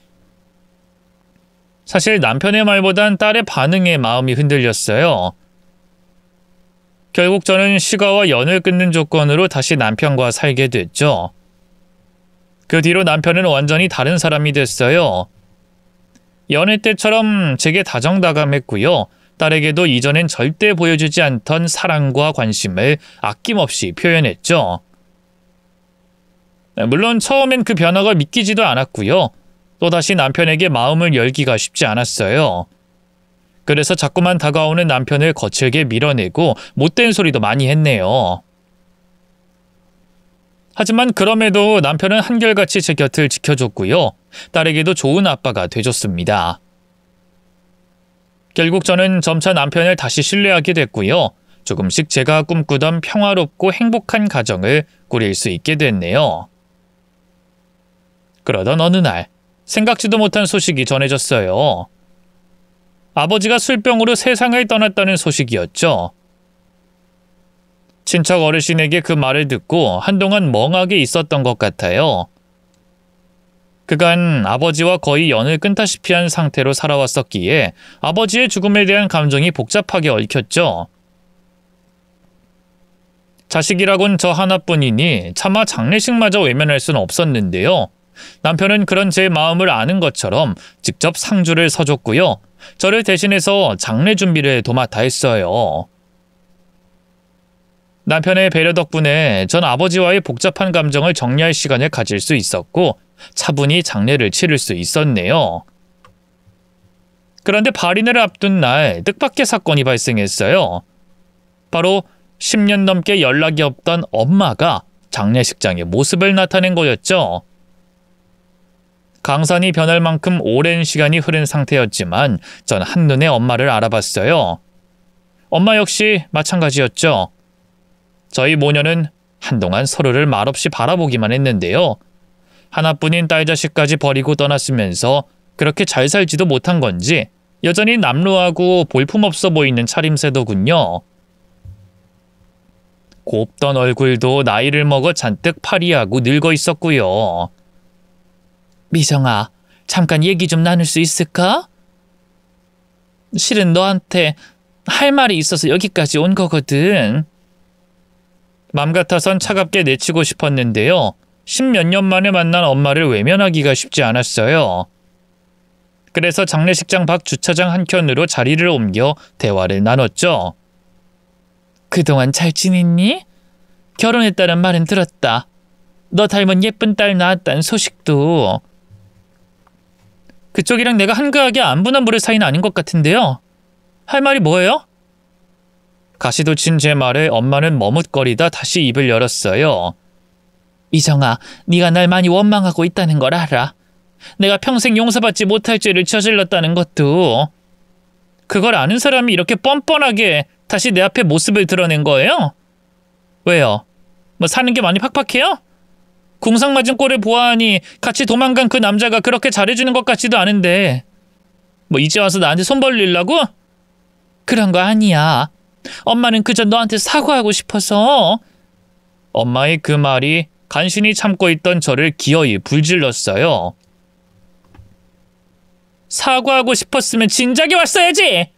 사실 남편의 말보단 딸의 반응에 마음이 흔들렸어요. 결국 저는 시가와 연을 끊는 조건으로 다시 남편과 살게 됐죠. 그 뒤로 남편은 완전히 다른 사람이 됐어요. 연애 때처럼 제게 다정다감했고요. 딸에게도 이전엔 절대 보여주지 않던 사랑과 관심을 아낌없이 표현했죠. 물론 처음엔 그 변화가 믿기지도 않았고요. 또다시 남편에게 마음을 열기가 쉽지 않았어요. 그래서 자꾸만 다가오는 남편을 거칠게 밀어내고 못된 소리도 많이 했네요. 하지만 그럼에도 남편은 한결같이 제 곁을 지켜줬고요. 딸에게도 좋은 아빠가 돼줬습니다. 결국 저는 점차 남편을 다시 신뢰하게 됐고요. 조금씩 제가 꿈꾸던 평화롭고 행복한 가정을 꾸릴 수 있게 됐네요. 그러던 어느 날 생각지도 못한 소식이 전해졌어요. 아버지가 술병으로 세상을 떠났다는 소식이었죠. 친척 어르신에게 그 말을 듣고 한동안 멍하게 있었던 것 같아요. 그간 아버지와 거의 연을 끊다시피 한 상태로 살아왔었기에 아버지의 죽음에 대한 감정이 복잡하게 얽혔죠. 자식이라곤 저 하나뿐이니 차마 장례식마저 외면할 수는 없었는데요. 남편은 그런 제 마음을 아는 것처럼 직접 상주를 서줬고요. 저를 대신해서 장례 준비를 도맡아 했어요. 남편의 배려 덕분에 전 아버지와의 복잡한 감정을 정리할 시간을 가질 수 있었고 차분히 장례를 치를 수 있었네요. 그런데 발인을 앞둔 날 뜻밖의 사건이 발생했어요. 바로 10년 넘게 연락이 없던 엄마가 장례식장에 모습을 나타낸 거였죠. 강산이 변할 만큼 오랜 시간이 흐른 상태였지만 전 한눈에 엄마를 알아봤어요. 엄마 역시 마찬가지였죠. 저희 모녀는 한동안 서로를 말없이 바라보기만 했는데요. 하나뿐인 딸 자식까지 버리고 떠났으면서 그렇게 잘 살지도 못한 건지 여전히 남루하고 볼품없어 보이는 차림새더군요. 곱던 얼굴도 나이를 먹어 잔뜩 파리하고 늙어 있었고요. 미정아, 잠깐 얘기 좀 나눌 수 있을까? 실은 너한테 할 말이 있어서 여기까지 온 거거든. 맘 같아선 차갑게 내치고 싶었는데요. 10몇 년 만에 만난 엄마를 외면하기가 쉽지 않았어요. 그래서 장례식장 밖 주차장 한켠으로 자리를 옮겨 대화를 나눴죠. 그동안 잘 지냈니? 결혼했다는 말은 들었다. 너 닮은 예쁜 딸 낳았다는 소식도. 그쪽이랑 내가 한가하게 안부나 물을 사이는 아닌 것 같은데요. 할 말이 뭐예요? 가시도 친 제 말에 엄마는 머뭇거리다 다시 입을 열었어요. 미정아, 네가 날 많이 원망하고 있다는 걸 알아. 내가 평생 용서받지 못할 죄를 저질렀다는 것도. 그걸 아는 사람이 이렇게 뻔뻔하게 다시 내 앞에 모습을 드러낸 거예요? 왜요? 뭐 사는 게 많이 팍팍해요? 궁상 맞은 꼴을 보아하니 같이 도망간 그 남자가 그렇게 잘해주는 것 같지도 않은데 뭐 이제 와서 나한테 손 벌리려고? 그런 거 아니야. 엄마는 그저 너한테 사과하고 싶어서. 엄마의 그 말이 간신히 참고 있던 저를 기어이 불질렀어요. 사과하고 싶었으면 진작에 왔어야지.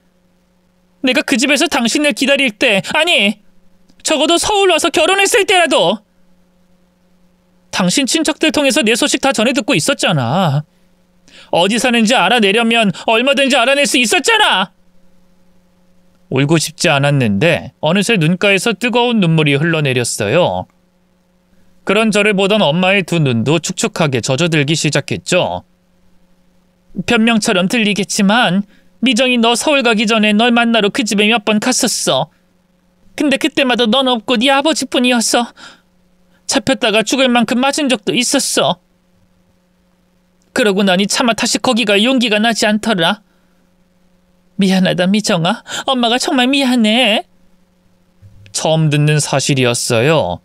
내가 그 집에서 당신을 기다릴 때, 아니 적어도 서울 와서 결혼했을 때라도. 당신 친척들 통해서 내 소식 다 전해 듣고 있었잖아. 어디 사는지 알아내려면 얼마든지 알아낼 수 있었잖아. 울고 싶지 않았는데 어느새 눈가에서 뜨거운 눈물이 흘러내렸어요. 그런 저를 보던 엄마의 두 눈도 축축하게 젖어들기 시작했죠. 변명처럼 들리겠지만 미정이 너 서울 가기 전에 널 만나러 그 집에 몇 번 갔었어. 근데 그때마다 넌 없고 네 아버지뿐이었어. 잡혔다가 죽을 만큼 맞은 적도 있었어. 그러고 나니 차마 다시 거기 갈 용기가 나지 않더라. 미안하다 미정아. 엄마가 정말 미안해. 처음 듣는 사실이었어요.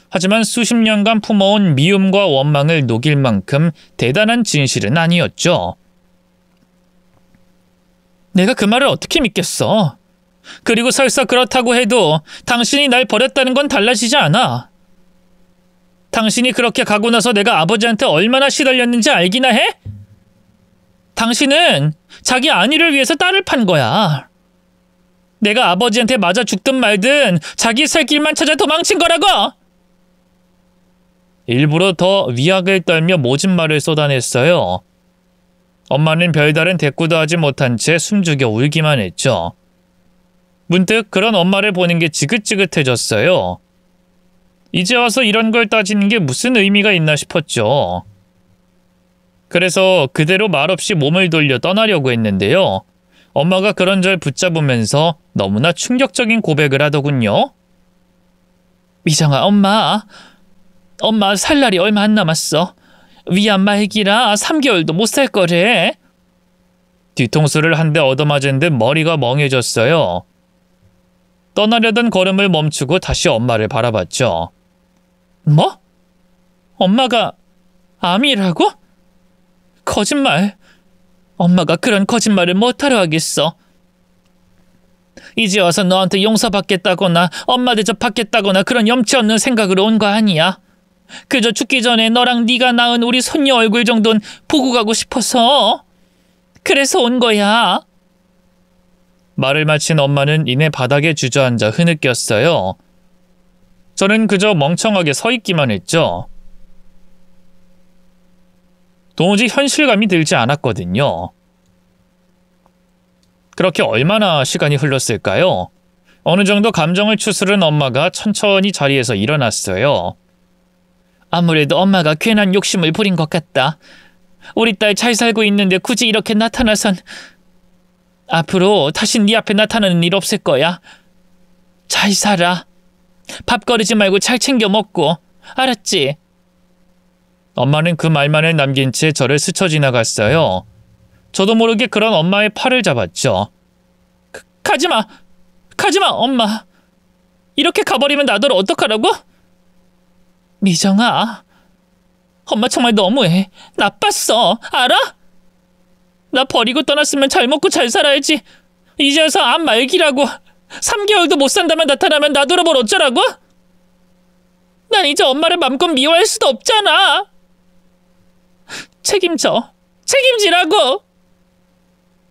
하지만 수십 년간 품어온 미움과 원망을 녹일 만큼 대단한 진실은 아니었죠. 내가 그 말을 어떻게 믿겠어. 그리고 설사 그렇다고 해도 당신이 날 버렸다는 건 달라지지 않아. 당신이 그렇게 가고 나서 내가 아버지한테 얼마나 시달렸는지 알기나 해? 당신은 자기 안위를 위해서 딸을 판 거야. 내가 아버지한테 맞아 죽든 말든 자기 살 길만 찾아 도망친 거라고! 일부러 더 위약을 떨며 모진 말을 쏟아냈어요. 엄마는 별다른 대꾸도 하지 못한 채 숨죽여 울기만 했죠. 문득 그런 엄마를 보는 게 지긋지긋해졌어요. 이제 와서 이런 걸 따지는 게 무슨 의미가 있나 싶었죠. 그래서 그대로 말없이 몸을 돌려 떠나려고 했는데요. 엄마가 그런 절 붙잡으면서 너무나 충격적인 고백을 하더군요. 미정아, 엄마 살 날이 얼마 안 남았어. 위암 말기라 3개월도 못 살 거래. 뒤통수를 한 대 얻어맞은 듯 머리가 멍해졌어요. 떠나려던 걸음을 멈추고 다시 엄마를 바라봤죠. 뭐? 엄마가 암이라고? 거짓말. 엄마가 그런 거짓말을 못하려 하겠어. 이제 와서 너한테 용서받겠다거나 엄마 대접받겠다거나 그런 염치 없는 생각으로 온 거 아니야. 그저 죽기 전에 너랑 네가 낳은 우리 손녀 얼굴 정도는 보고 가고 싶어서. 그래서 온 거야. 말을 마친 엄마는 이내 바닥에 주저앉아 흐느꼈어요. 저는 그저 멍청하게 서 있기만 했죠. 도무지 현실감이 들지 않았거든요. 그렇게 얼마나 시간이 흘렀을까요? 어느 정도 감정을 추스른 엄마가 천천히 자리에서 일어났어요. 아무래도 엄마가 괜한 욕심을 부린 것 같다. 우리 딸 잘 살고 있는데 굳이 이렇게 나타나선 앞으로 다시 네 앞에 나타나는 일 없을 거야. 잘 살아. 밥 거르지 말고 잘 챙겨 먹고. 알았지? 엄마는 그 말만을 남긴 채 저를 스쳐 지나갔어요. 저도 모르게 그런 엄마의 팔을 잡았죠. 가지마! 가지마, 엄마! 이렇게 가버리면 나더러 어떡하라고? 미정아, 엄마 정말 너무해. 나빴어. 알아? 나 버리고 떠났으면 잘 먹고 잘 살아야지. 이제 와서 암 말기라고 3개월도 못 산다면 나타나면 나더러 뭘 어쩌라고? 난 이제 엄마를 맘껏 미워할 수도 없잖아. 책임지라고.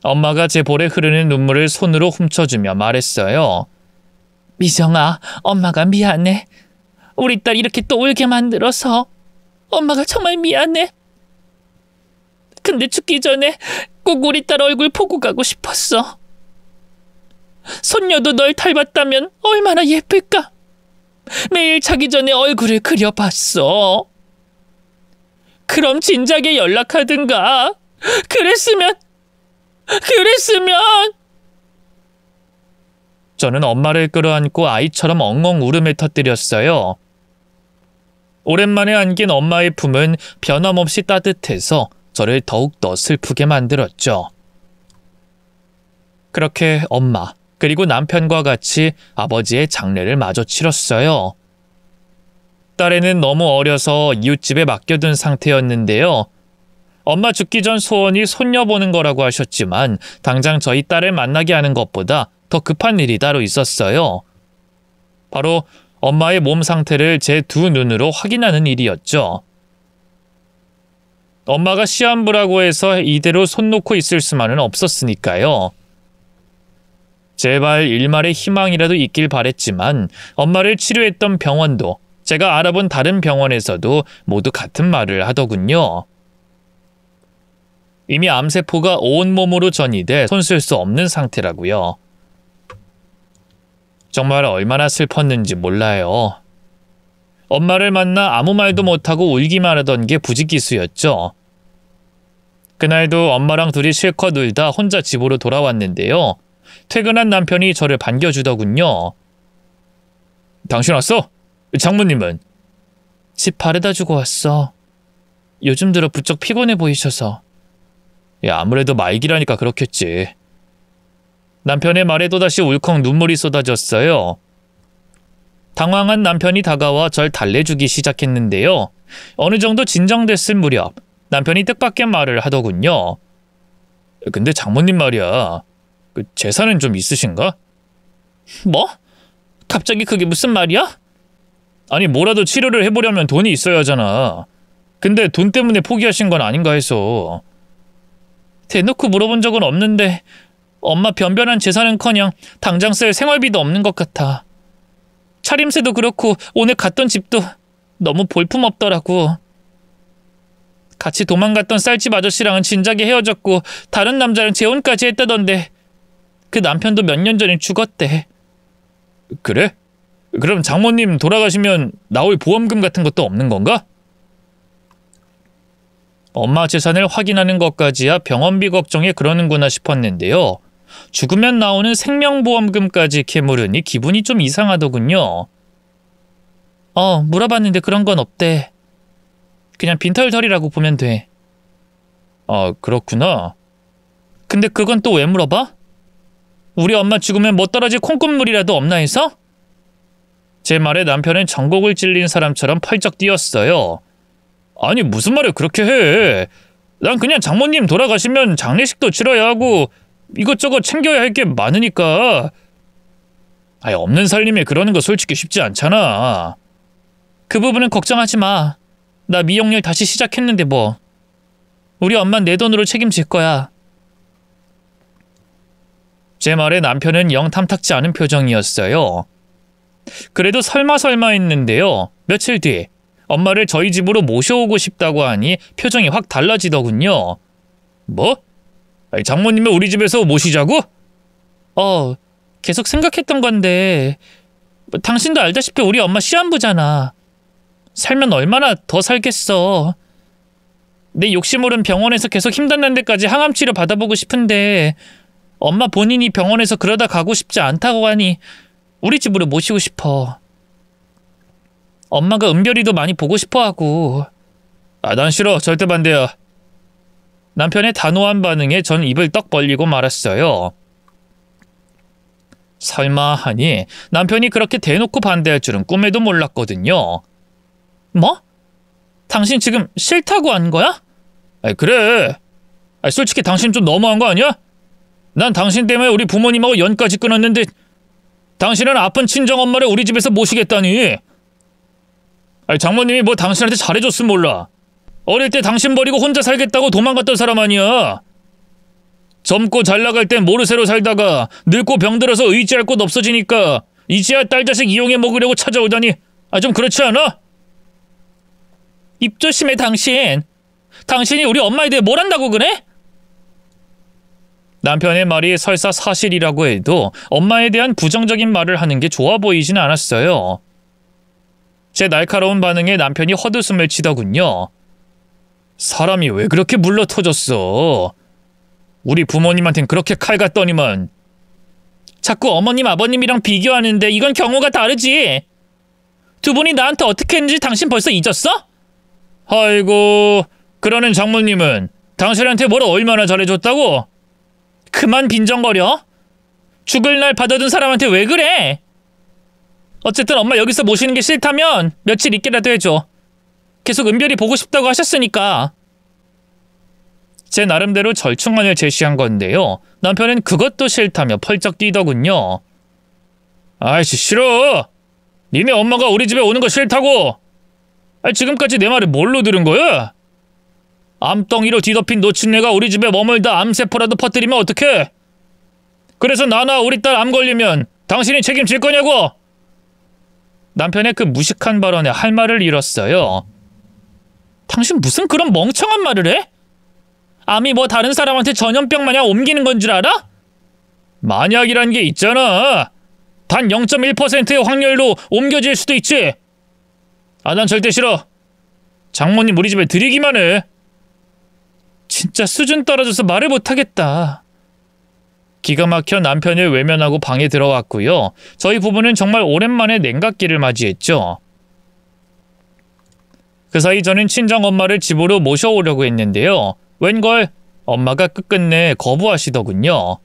엄마가 제 볼에 흐르는 눈물을 손으로 훔쳐주며 말했어요. 미정아, 엄마가 미안해. 우리 딸 이렇게 또 울게 만들어서 엄마가 정말 미안해. 근데 죽기 전에 꼭 우리 딸 얼굴 보고 가고 싶었어. 손녀도 널 닮았다면 얼마나 예쁠까. 매일 자기 전에 얼굴을 그려봤어. 그럼 진작에 연락하든가. 그랬으면. 저는 엄마를 끌어안고 아이처럼 엉엉 울음을 터뜨렸어요. 오랜만에 안긴 엄마의 품은 변함없이 따뜻해서 저를 더욱더 슬프게 만들었죠. 그렇게 엄마 그리고 남편과 같이 아버지의 장례를 마저 치렀어요. 딸애는 너무 어려서 이웃집에 맡겨둔 상태였는데요. 엄마 죽기 전 소원이 손녀 보는 거라고 하셨지만 당장 저희 딸을 만나게 하는 것보다 더 급한 일이 따로 있었어요. 바로 엄마의 몸 상태를 제 두 눈으로 확인하는 일이었죠. 엄마가 시한부라고 해서 이대로 손 놓고 있을 수만은 없었으니까요. 제발 일말의 희망이라도 있길 바랬지만 엄마를 치료했던 병원도 제가 알아본 다른 병원에서도 모두 같은 말을 하더군요. 이미 암세포가 온몸으로 전이돼 손쓸 수 없는 상태라고요. 정말 얼마나 슬펐는지 몰라요. 엄마를 만나 아무 말도 못하고 울기만 하던 게 부지기수였죠. 그날도 엄마랑 둘이 실컷 울다 혼자 집으로 돌아왔는데요. 퇴근한 남편이 저를 반겨주더군요. 당신 왔어? 장모님은? 집 바래다 주고 왔어. 요즘 들어 부쩍 피곤해 보이셔서. 야, 아무래도 말기라니까 그렇겠지. 남편의 말에 또다시 울컥 눈물이 쏟아졌어요. 당황한 남편이 다가와 절 달래주기 시작했는데요. 어느 정도 진정됐을 무렵 남편이 뜻밖의 말을 하더군요. 근데 장모님 말이야. 재산은 좀 있으신가? 뭐? 갑자기 그게 무슨 말이야? 아니 뭐라도 치료를 해보려면 돈이 있어야 하잖아. 근데 돈 때문에 포기하신 건 아닌가 해서. 대놓고 물어본 적은 없는데 엄마 변변한 재산은커녕 당장 쓸 생활비도 없는 것 같아. 차림새도 그렇고 오늘 갔던 집도 너무 볼품없더라고. 같이 도망갔던 쌀집 아저씨랑은 진작에 헤어졌고 다른 남자랑 재혼까지 했다던데 그 남편도 몇 년 전에 죽었대. 그래? 그럼 장모님 돌아가시면 나올 보험금 같은 것도 없는 건가? 엄마 재산을 확인하는 것까지야 병원비 걱정에 그러는구나 싶었는데요. 죽으면 나오는 생명보험금까지 캐물으니 기분이 좀 이상하더군요. 물어봤는데 그런 건 없대. 그냥 빈털털이라고 보면 돼. 아, 그렇구나. 근데 그건 또 왜 물어봐? 우리 엄마 죽으면 뭐 떨어질 콩국물이라도 없나 해서? 제 말에 남편은 전곡을 찔린 사람처럼 펄쩍 뛰었어요. 아니 무슨 말을 그렇게 해. 난 그냥 장모님 돌아가시면 장례식도 치러야 하고 이것저것 챙겨야 할 게 많으니까. 아니 없는 살림에 그러는 거 솔직히 쉽지 않잖아. 그 부분은 걱정하지 마. 나 미용일 다시 시작했는데 뭐. 우리 엄만 내 돈으로 책임질 거야. 제 말에 남편은 영 탐탁지 않은 표정이었어요. 그래도 설마 했는데요. 며칠 뒤 엄마를 저희 집으로 모셔오고 싶다고 하니 표정이 확 달라지더군요. 뭐? 아니, 장모님을 우리 집에서 모시자고? 계속 생각했던 건데 당신도 알다시피 우리 엄마 시한부잖아. 살면 얼마나 더 살겠어. 내 욕심으론 병원에서 계속 힘닿는 데까지 항암치료 받아보고 싶은데 엄마 본인이 병원에서 그러다 가고 싶지 않다고 하니 우리 집으로 모시고 싶어. 엄마가 은별이도 많이 보고 싶어하고. 난 싫어. 절대 반대야. 남편의 단호한 반응에 전 입을 떡 벌리고 말았어요. 설마 하니 남편이 그렇게 대놓고 반대할 줄은 꿈에도 몰랐거든요. 뭐? 당신 지금 싫다고 한 거야? 그래. 솔직히 당신 좀 너무한 거 아니야? 난 당신 때문에 우리 부모님하고 연까지 끊었는데 당신은 아픈 친정엄마를 우리 집에서 모시겠다니. 장모님이 뭐 당신한테 잘해줬으면 몰라. 어릴 때 당신 버리고 혼자 살겠다고 도망갔던 사람 아니야. 젊고 잘나갈 땐 모르쇠로 살다가 늙고 병들어서 의지할 곳 없어지니까 이제야 딸 자식 이용해 먹으려고 찾아오다니. 좀 그렇지 않아? 입 조심해 당신. 당신이 우리 엄마에 대해 뭘 안다고 그래? 남편의 말이 설사 사실이라고 해도 엄마에 대한 부정적인 말을 하는 게 좋아 보이진 않았어요. 제 날카로운 반응에 남편이 헛웃음을 치더군요. 사람이 왜 그렇게 물러터졌어? 우리 부모님한텐 그렇게 칼 같더니만. 자꾸 어머님 아버님이랑 비교하는데 이건 경우가 다르지. 두 분이 나한테 어떻게 했는지 당신 벌써 잊었어? 아이고, 그러는 장모님은 당신한테 뭘 얼마나 잘해줬다고? 그만 빈정거려. 죽을 날 받아둔 사람한테 왜 그래? 어쨌든 엄마 여기서 모시는 게 싫다면 며칠 있게라도 해줘. 계속 은별이 보고 싶다고 하셨으니까. 제 나름대로 절충안을 제시한 건데요. 남편은 그것도 싫다며 펄쩍 뛰더군요. 아이씨 싫어. 니네 엄마가 우리 집에 오는 거 싫다고. 지금까지 내 말을 뭘로 들은 거야? 암덩이로 뒤덮인 노친네가 우리 집에 머물다 암세포라도 퍼뜨리면 어떡해? 그래서 나나 우리 딸 암 걸리면 당신이 책임질 거냐고? 남편의 그 무식한 발언에 할 말을 잃었어요. 당신 무슨 그런 멍청한 말을 해? 암이 뭐 다른 사람한테 전염병 마냥 옮기는 건 줄 알아? 만약이란 게 있잖아. 단 0.1%의 확률로 옮겨질 수도 있지. 난 절대 싫어. 장모님 우리 집에 들이기만 해. 진짜 수준 떨어져서 말을 못하겠다. 기가 막혀 남편을 외면하고 방에 들어왔고요. 저희 부부는 정말 오랜만에 냉각기를 맞이했죠. 그 사이 저는 친정엄마를 집으로 모셔오려고 했는데요. 웬걸 엄마가 끝끝내 거부하시더군요.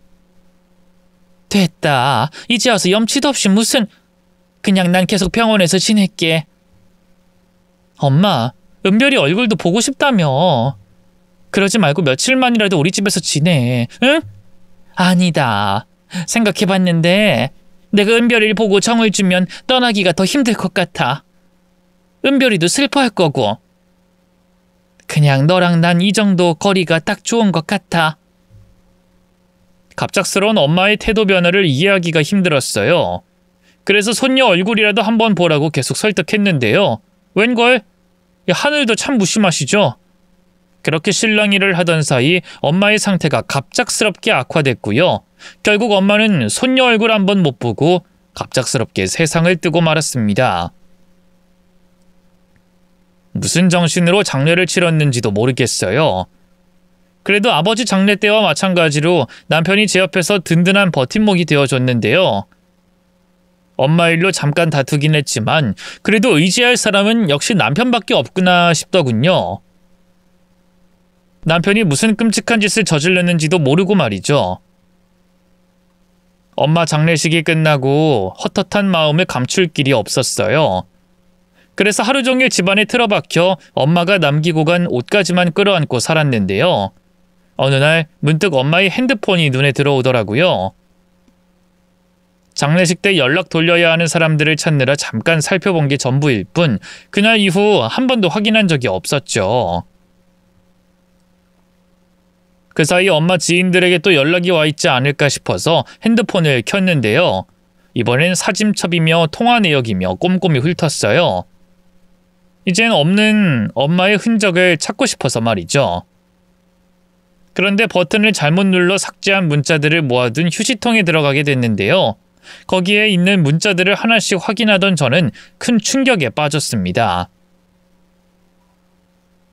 됐다. 이제 와서 염치도 없이 무슨. 그냥 난 계속 병원에서 지낼게. 엄마, 은별이 얼굴도 보고 싶다며. 그러지 말고 며칠만이라도 우리 집에서 지내. 응? 아니다. 생각해봤는데 내가 은별이를 보고 정을 주면 떠나기가 더 힘들 것 같아. 은별이도 슬퍼할 거고. 그냥 너랑 난 이 정도 거리가 딱 좋은 것 같아. 갑작스러운 엄마의 태도 변화를 이해하기가 힘들었어요. 그래서 손녀 얼굴이라도 한번 보라고 계속 설득했는데요. 웬걸? 하늘도 참 무심하시죠? 그렇게 실랑이를 하던 사이 엄마의 상태가 갑작스럽게 악화됐고요. 결국 엄마는 손녀 얼굴 한번 못 보고 갑작스럽게 세상을 뜨고 말았습니다. 무슨 정신으로 장례를 치렀는지도 모르겠어요. 그래도 아버지 장례 때와 마찬가지로 남편이 제 옆에서 든든한 버팀목이 되어줬는데요. 엄마 일로 잠깐 다투긴 했지만 그래도 의지할 사람은 역시 남편밖에 없구나 싶더군요. 남편이 무슨 끔찍한 짓을 저질렀는지도 모르고 말이죠. 엄마 장례식이 끝나고 헛헛한 마음을 감출 길이 없었어요. 그래서 하루 종일 집안에 틀어박혀 엄마가 남기고 간 옷까지만 끌어안고 살았는데요. 어느 날 문득 엄마의 핸드폰이 눈에 들어오더라고요. 장례식 때 연락 돌려야 하는 사람들을 찾느라 잠깐 살펴본 게 전부일 뿐 그날 이후 한 번도 확인한 적이 없었죠. 그 사이 엄마 지인들에게 또 연락이 와 있지 않을까 싶어서 핸드폰을 켰는데요. 이번엔 사진첩이며 통화 내역이며 꼼꼼히 훑었어요. 이젠 없는 엄마의 흔적을 찾고 싶어서 말이죠. 그런데 버튼을 잘못 눌러 삭제한 문자들을 모아둔 휴지통에 들어가게 됐는데요. 거기에 있는 문자들을 하나씩 확인하던 저는 큰 충격에 빠졌습니다.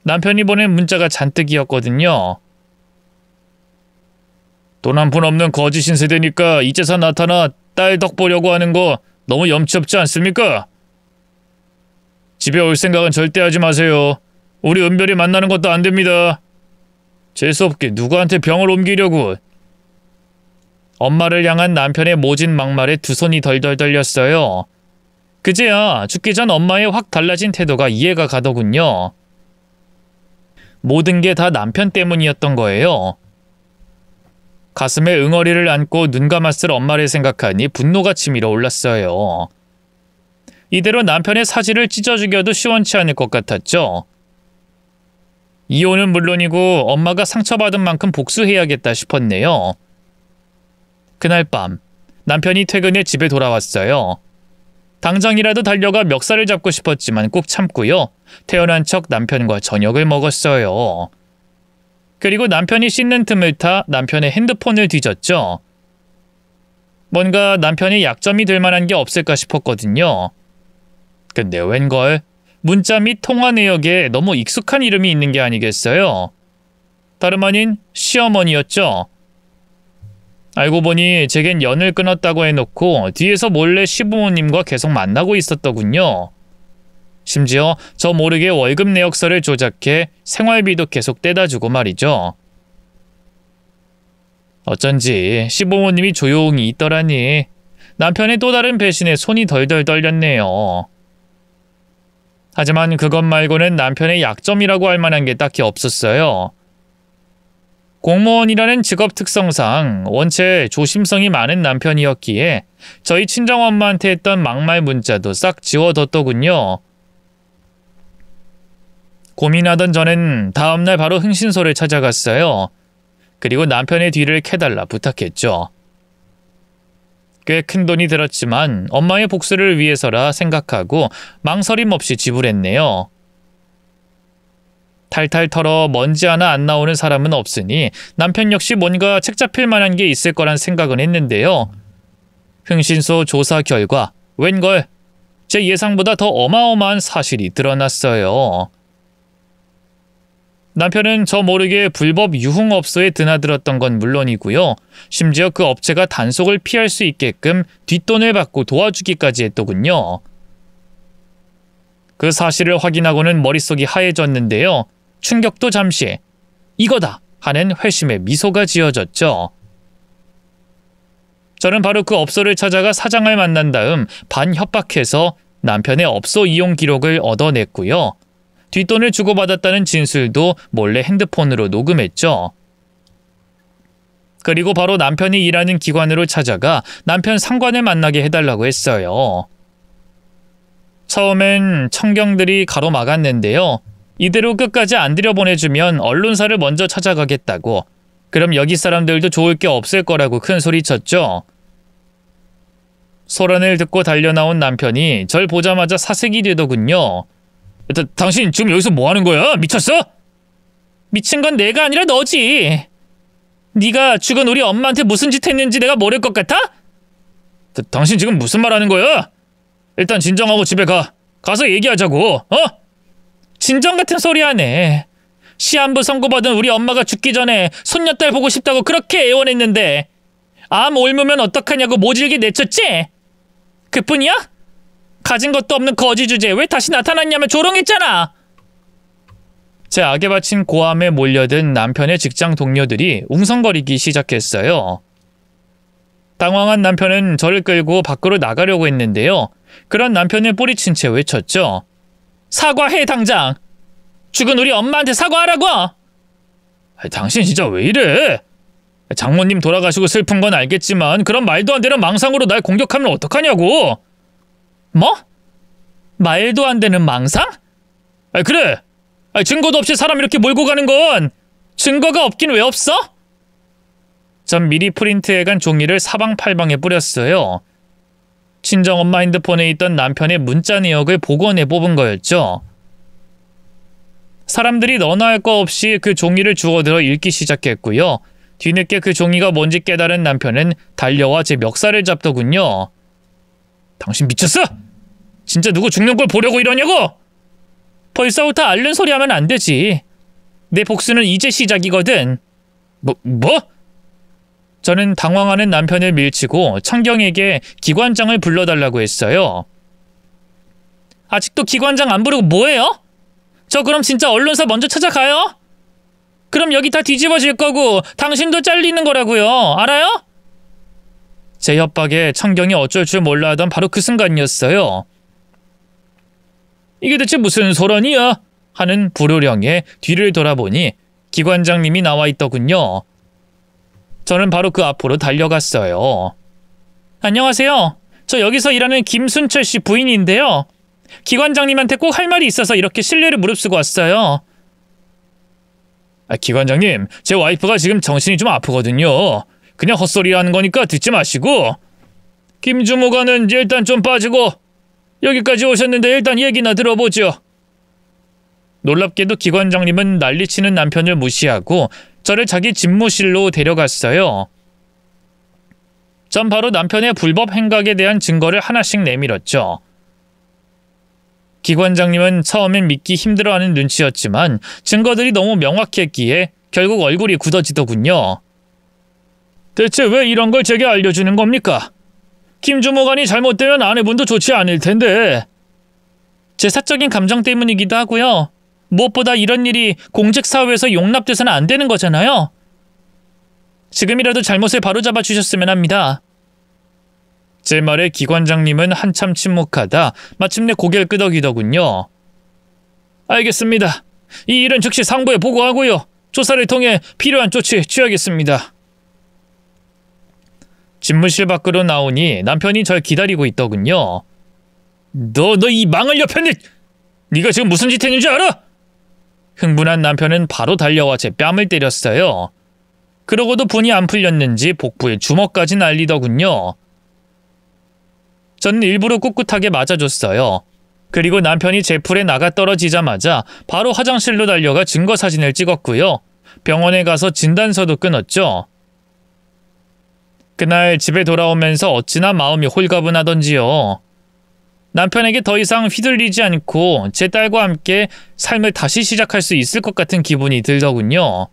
남편이 보낸 문자가 잔뜩이었거든요. 돈 한 푼 없는 거짓인 세대니까 이제서 나타나 딸 덕 보려고 하는 거 너무 염치 없지 않습니까? 집에 올 생각은 절대 하지 마세요. 우리 은별이 만나는 것도 안 됩니다. 재수없게 누구한테 병을 옮기려고. 엄마를 향한 남편의 모진 막말에 두 손이 덜덜 떨렸어요. 그제야 죽기 전 엄마의 확 달라진 태도가 이해가 가더군요. 모든 게 다 남편 때문이었던 거예요. 가슴에 응어리를 안고 눈 감았을 엄마를 생각하니 분노가 치밀어 올랐어요. 이대로 남편의 사지를 찢어 죽여도 시원치 않을 것 같았죠. 이혼은 물론이고 엄마가 상처받은 만큼 복수해야겠다 싶었네요. 그날 밤 남편이 퇴근해 집에 돌아왔어요. 당장이라도 달려가 멱살을 잡고 싶었지만 꼭 참고요. 태어난 척 남편과 저녁을 먹었어요. 그리고 남편이 씻는 틈을 타 남편의 핸드폰을 뒤졌죠. 뭔가 남편의 약점이 될 만한 게 없을까 싶었거든요. 근데 웬걸 문자 및 통화 내역에 너무 익숙한 이름이 있는 게 아니겠어요? 다름 아닌 시어머니였죠. 알고 보니 제겐 연을 끊었다고 해놓고 뒤에서 몰래 시부모님과 계속 만나고 있었더군요. 심지어 저 모르게 월급 내역서를 조작해 생활비도 계속 떼다 주고 말이죠. 어쩐지 시부모님이 조용히 있더라니 남편의 또 다른 배신에 손이 덜덜 떨렸네요. 하지만 그것 말고는 남편의 약점이라고 할 만한 게 딱히 없었어요. 공무원이라는 직업 특성상 원체 조심성이 많은 남편이었기에 저희 친정엄마한테 했던 막말 문자도 싹 지워뒀더군요. 고민하던 저는 다음날 바로 흥신소를 찾아갔어요. 그리고 남편의 뒤를 캐달라 부탁했죠. 꽤 큰 돈이 들었지만 엄마의 복수를 위해서라 생각하고 망설임 없이 지불했네요. 탈탈 털어 먼지 하나 안 나오는 사람은 없으니 남편 역시 뭔가 책 잡힐 만한 게 있을 거란 생각은 했는데요. 흥신소 조사 결과 웬걸 제 예상보다 더 어마어마한 사실이 드러났어요. 남편은 저 모르게 불법 유흥업소에 드나들었던 건 물론이고요. 심지어 그 업체가 단속을 피할 수 있게끔 뒷돈을 받고 도와주기까지 했더군요. 그 사실을 확인하고는 머릿속이 하얘졌는데요. 충격도 잠시 이거다 하는 회심의 미소가 지어졌죠. 저는 바로 그 업소를 찾아가 사장을 만난 다음 반협박해서 남편의 업소 이용 기록을 얻어냈고요. 뒷돈을 주고받았다는 진술도 몰래 핸드폰으로 녹음했죠. 그리고 바로 남편이 일하는 기관으로 찾아가 남편 상관을 만나게 해달라고 했어요. 처음엔 청경들이 가로막았는데요. 이대로 끝까지 안 들여보내주면 언론사를 먼저 찾아가겠다고. 그럼 여기 사람들도 좋을 게 없을 거라고 큰 소리쳤죠. 소란을 듣고 달려나온 남편이 절 보자마자 사색이 되더군요. 당신 지금 여기서 뭐 하는 거야? 미쳤어? 미친 건 내가 아니라 너지. 네가 죽은 우리 엄마한테 무슨 짓 했는지 내가 모를 것 같아? 당신 지금 무슨 말 하는 거야? 일단 진정하고 집에 가. 가서 얘기하자고. 어? 진정 같은 소리 하네. 시한부 선고받은 우리 엄마가 죽기 전에 손녀딸 보고 싶다고 그렇게 애원했는데 암 옮으면 어떡하냐고 모질게 내쳤지? 그뿐이야? 가진 것도 없는 거지 주제에 왜 다시 나타났냐면 조롱했잖아. 제 악에 바친 고함에 몰려든 남편의 직장 동료들이 웅성거리기 시작했어요. 당황한 남편은 저를 끌고 밖으로 나가려고 했는데요. 그런 남편을 뿌리친 채 외쳤죠. 사과해 당장! 죽은 우리 엄마한테 사과하라고! 당신 진짜 왜 이래? 장모님 돌아가시고 슬픈 건 알겠지만 그런 말도 안 되는 망상으로 날 공격하면 어떡하냐고! 뭐? 말도 안 되는 망상? 그래! 증거도 없이 사람 이렇게 몰고 가는 건 증거가 없긴 왜 없어? 전 미리 프린트해간 종이를 사방팔방에 뿌렸어요. 친정엄마 핸드폰에 있던 남편의 문자 내역을 복원해 뽑은 거였죠. 사람들이 너나 할 거 없이 그 종이를 주워들어 읽기 시작했고요. 뒤늦게 그 종이가 뭔지 깨달은 남편은 달려와 제 멱살을 잡더군요. 당신 미쳤어? 진짜 누구 죽는 걸 보려고 이러냐고? 벌써부터 앓는 소리 하면 안 되지. 내 복수는 이제 시작이거든. 뭐? 저는 당황하는 남편을 밀치고 청경에게 기관장을 불러달라고 했어요. 아직도 기관장 안 부르고 뭐해요? 저 그럼 진짜 언론사 먼저 찾아가요? 그럼 여기 다 뒤집어질 거고 당신도 잘리는 거라고요. 알아요? 제 협박에 청경이 어쩔 줄 몰라 하던 바로 그 순간이었어요. 이게 대체 무슨 소란이야? 하는 불호령에 뒤를 돌아보니 기관장님이 나와 있더군요. 저는 바로 그 앞으로 달려갔어요. 안녕하세요. 저 여기서 일하는 김순철 씨 부인인데요. 기관장님한테 꼭 할 말이 있어서 이렇게 실례를 무릅쓰고 왔어요. 기관장님, 제 와이프가 지금 정신이 좀 아프거든요. 그냥 헛소리 하는 거니까 듣지 마시고. 김 주무관은 일단 좀 빠지고 여기까지 오셨는데 일단 얘기나 들어보죠. 놀랍게도 기관장님은 난리치는 남편을 무시하고 저를 자기 집무실로 데려갔어요. 전 바로 남편의 불법 행각에 대한 증거를 하나씩 내밀었죠. 기관장님은 처음엔 믿기 힘들어하는 눈치였지만 증거들이 너무 명확했기에 결국 얼굴이 굳어지더군요. 대체 왜 이런 걸 제게 알려주는 겁니까? 김 주무관이 잘못되면 아내분도 좋지 않을 텐데. 제 사적인 감정 때문이기도 하고요. 무엇보다 이런 일이 공직사회에서 용납돼서는 안 되는 거잖아요. 지금이라도 잘못을 바로잡아 주셨으면 합니다. 제 말에 기관장님은 한참 침묵하다 마침내 고개를 끄덕이더군요. 알겠습니다. 이 일은 즉시 상부에 보고하고요. 조사를 통해 필요한 조치 취하겠습니다. 집무실 밖으로 나오니 남편이 절 기다리고 있더군요. 너 이 망할 옆에는 네가 지금 무슨 짓 했는지 알아? 흥분한 남편은 바로 달려와 제 뺨을 때렸어요. 그러고도 분이 안 풀렸는지 복부에 주먹까지 날리더군요. 전 일부러 꿋꿋하게 맞아줬어요. 그리고 남편이 제 풀에 나가 떨어지자마자 바로 화장실로 달려가 증거사진을 찍었고요. 병원에 가서 진단서도 끊었죠. 그날 집에 돌아오면서 어찌나 마음이 홀가분하던지요. 남편에게 더 이상 휘둘리지 않고 제 딸과 함께 삶을 다시 시작할 수 있을 것 같은 기분이 들더군요.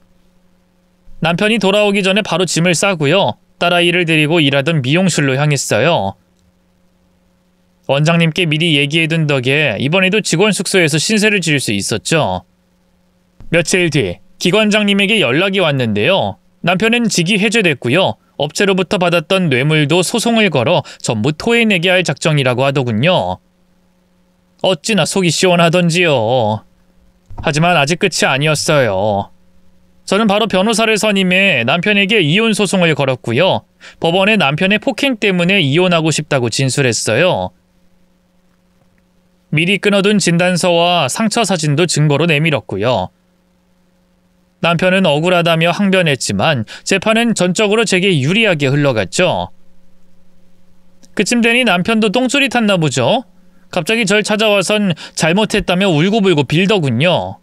남편이 돌아오기 전에 바로 짐을 싸고요. 딸아이를 데리고 일하던 미용실로 향했어요. 원장님께 미리 얘기해둔 덕에 이번에도 직원 숙소에서 신세를 지을 수 있었죠. 며칠 뒤 기관장님에게 연락이 왔는데요. 남편은 직위 해제됐고요. 업체로부터 받았던 뇌물도 소송을 걸어 전부 토해내게 할 작정이라고 하더군요. 어찌나 속이 시원하던지요. 하지만 아직 끝이 아니었어요. 저는 바로 변호사를 선임해 남편에게 이혼 소송을 걸었고요. 법원에 남편의 폭행 때문에 이혼하고 싶다고 진술했어요. 미리 끊어둔 진단서와 상처 사진도 증거로 내밀었고요. 남편은 억울하다며 항변했지만 재판은 전적으로 제게 유리하게 흘러갔죠. 그쯤 되니 남편도 똥줄이 탔나 보죠. 갑자기 절 찾아와선 잘못했다며 울고불고 빌더군요.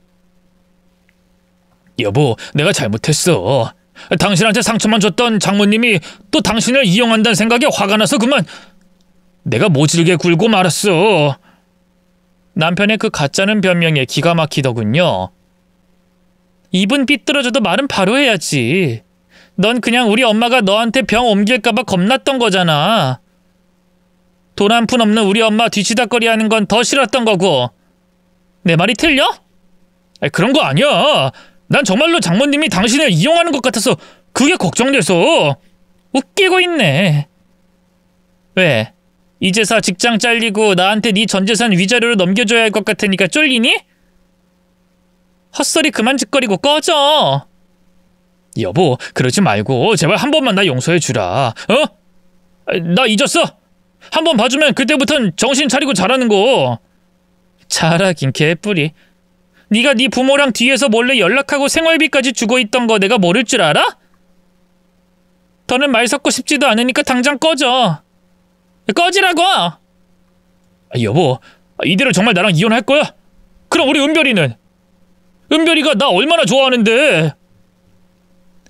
여보, 내가 잘못했어. 당신한테 상처만 줬던 장모님이 또 당신을 이용한다는 생각에 화가 나서 그만 내가 모질게 굴고 말았어. 남편의 그 가짜는 변명에 기가 막히더군요. 입은 삐뚤어져도 말은 바로 해야지. 넌 그냥 우리 엄마가 너한테 병 옮길까봐 겁났던 거잖아. 돈 한 푼 없는 우리 엄마 뒤치다거리 하는 건 더 싫었던 거고. 내 말이 틀려? 그런 거 아니야. 난 정말로 장모님이 당신을 이용하는 것 같아서 그게 걱정돼서. 웃기고 있네. 왜? 이제서 직장 잘리고 나한테 네 전재산 위자료로 넘겨줘야 할 것 같으니까 쫄리니? 헛소리 그만 짓거리고 꺼져. 여보, 그러지 말고 제발 한 번만 나 용서해 주라. 어? 나 잊었어. 한 번 봐주면 그때부턴 정신 차리고 잘하는 거. 잘하긴 개뿔이. 네가 네 부모랑 뒤에서 몰래 연락하고 생활비까지 주고 있던 거 내가 모를 줄 알아? 더는 말 섞고 싶지도 않으니까 당장 꺼져. 꺼지라고! 여보, 이대로 정말 나랑 이혼할 거야? 그럼 우리 은별이는? 은별이가 나 얼마나 좋아하는데.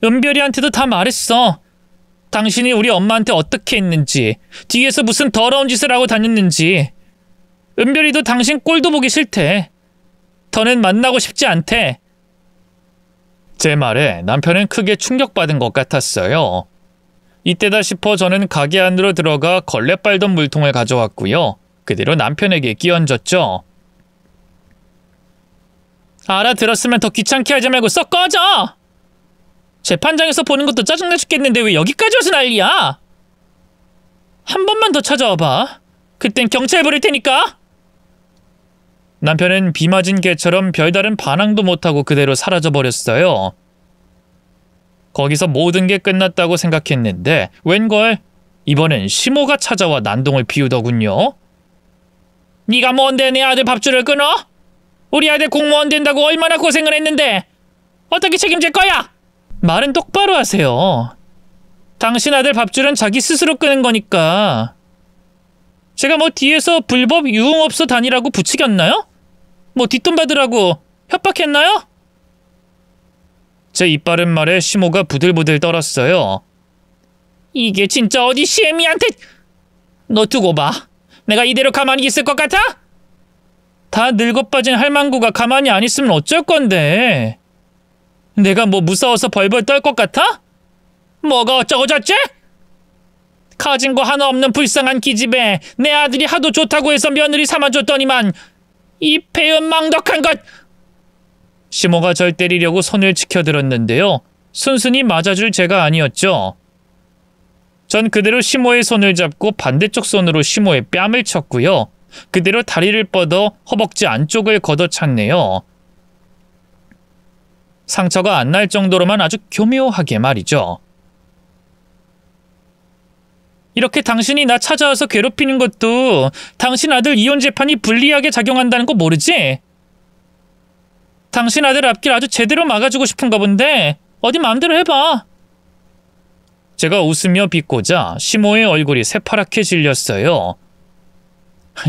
은별이한테도 다 말했어. 당신이 우리 엄마한테 어떻게 했는지, 뒤에서 무슨 더러운 짓을 하고 다녔는지. 은별이도 당신 꼴도 보기 싫대. 더는 만나고 싶지 않대. 제 말에 남편은 크게 충격받은 것 같았어요. 이때다 싶어 저는 가게 안으로 들어가 걸레 빨던 물통을 가져왔고요. 그대로 남편에게 끼얹었죠. 알아들었으면 더 귀찮게 하지 말고 썩 꺼져! 재판장에서 보는 것도 짜증나 죽겠는데 왜 여기까지 와서 난리야? 한 번만 더 찾아와봐. 그땐 경찰 부를 테니까. 남편은 비 맞은 개처럼 별다른 반항도 못하고 그대로 사라져버렸어요. 거기서 모든 게 끝났다고 생각했는데 웬걸 이번엔 시모가 찾아와 난동을 피우더군요. 네가 뭔데 내 아들 밥줄을 끊어? 우리 아들 공무원 된다고 얼마나 고생을 했는데 어떻게 책임질 거야? 말은 똑바로 하세요. 당신 아들 밥줄은 자기 스스로 끄는 거니까. 제가 뭐 뒤에서 불법 유흥업소 다니라고 부추겼나요? 뭐 뒷돈 받으라고 협박했나요? 제 이빠른 말에 시모가 부들부들 떨었어요. 이게 진짜 어디 시애미한테... 너 두고 봐. 내가 이대로 가만히 있을 것 같아? 다 늙어빠진 할망구가 가만히 안 있으면 어쩔 건데. 내가 뭐 무서워서 벌벌 떨 것 같아? 뭐가 어쩌고 저쩌? 가진 거 하나 없는 불쌍한 기집애. 내 아들이 하도 좋다고 해서 며느리 삼아줬더니만 이 배은망덕한 것. 시모가 절 때리려고 손을 치켜들었는데요. 순순히 맞아줄 제가 아니었죠. 전 그대로 시모의 손을 잡고 반대쪽 손으로 시모의 뺨을 쳤고요. 그대로 다리를 뻗어 허벅지 안쪽을 걷어찼네요. 상처가 안 날 정도로만 아주 교묘하게 말이죠. 이렇게 당신이 나 찾아와서 괴롭히는 것도 당신 아들 이혼 재판이 불리하게 작용한다는 거 모르지? 당신 아들 앞길 아주 제대로 막아주고 싶은가 본데 어디 마음대로 해봐. 제가 웃으며 비꼬자 시모의 얼굴이 새파랗게 질렸어요.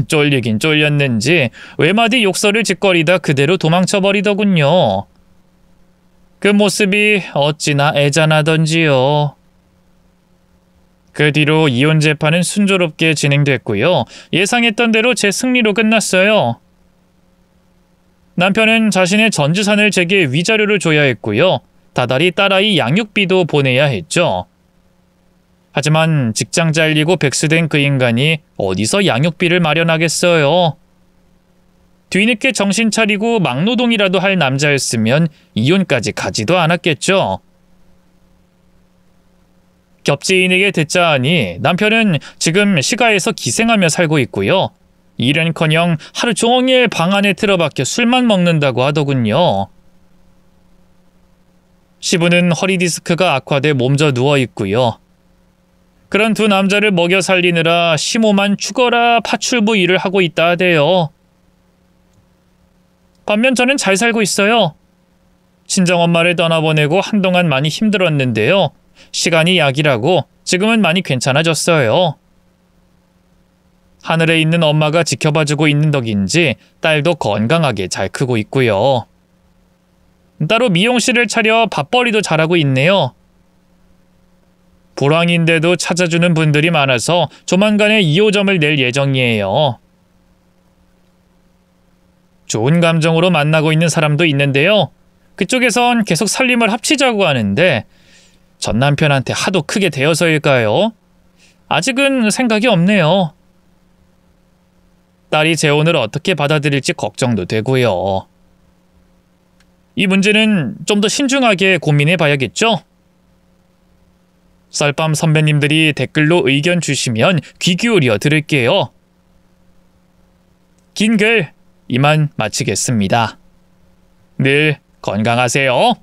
쫄리긴 쫄렸는지 외마디 욕설을 짓거리다 그대로 도망쳐버리더군요. 그 모습이 어찌나 애잔하던지요. 그 뒤로 이혼 재판은 순조롭게 진행됐고요. 예상했던 대로 제 승리로 끝났어요. 남편은 자신의 전 재산을 제게 위자료를 줘야 했고요. 다달이 딸아이 양육비도 보내야 했죠. 하지만 직장 잘리고 백수된 그 인간이 어디서 양육비를 마련하겠어요. 뒤늦게 정신 차리고 막노동이라도 할 남자였으면 이혼까지 가지도 않았겠죠. 겹지인에게 듣자 하니 남편은 지금 시가에서 기생하며 살고 있고요. 일은커녕 하루 종일 방 안에 틀어박혀 술만 먹는다고 하더군요. 시부는 허리 디스크가 악화돼 몸져 누워 있고요. 그런 두 남자를 먹여 살리느라 시모만 죽어라 파출부 일을 하고 있다 하대요. 반면 저는 잘 살고 있어요. 친정엄마를 떠나보내고 한동안 많이 힘들었는데요. 시간이 약이라고 지금은 많이 괜찮아졌어요. 하늘에 있는 엄마가 지켜봐주고 있는 덕인지 딸도 건강하게 잘 크고 있고요. 따로 미용실을 차려 밥벌이도 잘하고 있네요. 불황인데도 찾아주는 분들이 많아서 조만간에 2호점을 낼 예정이에요. 좋은 감정으로 만나고 있는 사람도 있는데요. 그쪽에선 계속 살림을 합치자고 하는데 전 남편한테 하도 크게 대여서일까요? 아직은 생각이 없네요. 딸이 재혼을 어떻게 받아들일지 걱정도 되고요. 이 문제는 좀 더 신중하게 고민해 봐야겠죠? 썰밤 선배님들이 댓글로 의견 주시면 귀 기울여 들을게요. 긴 글 이만 마치겠습니다. 늘 건강하세요.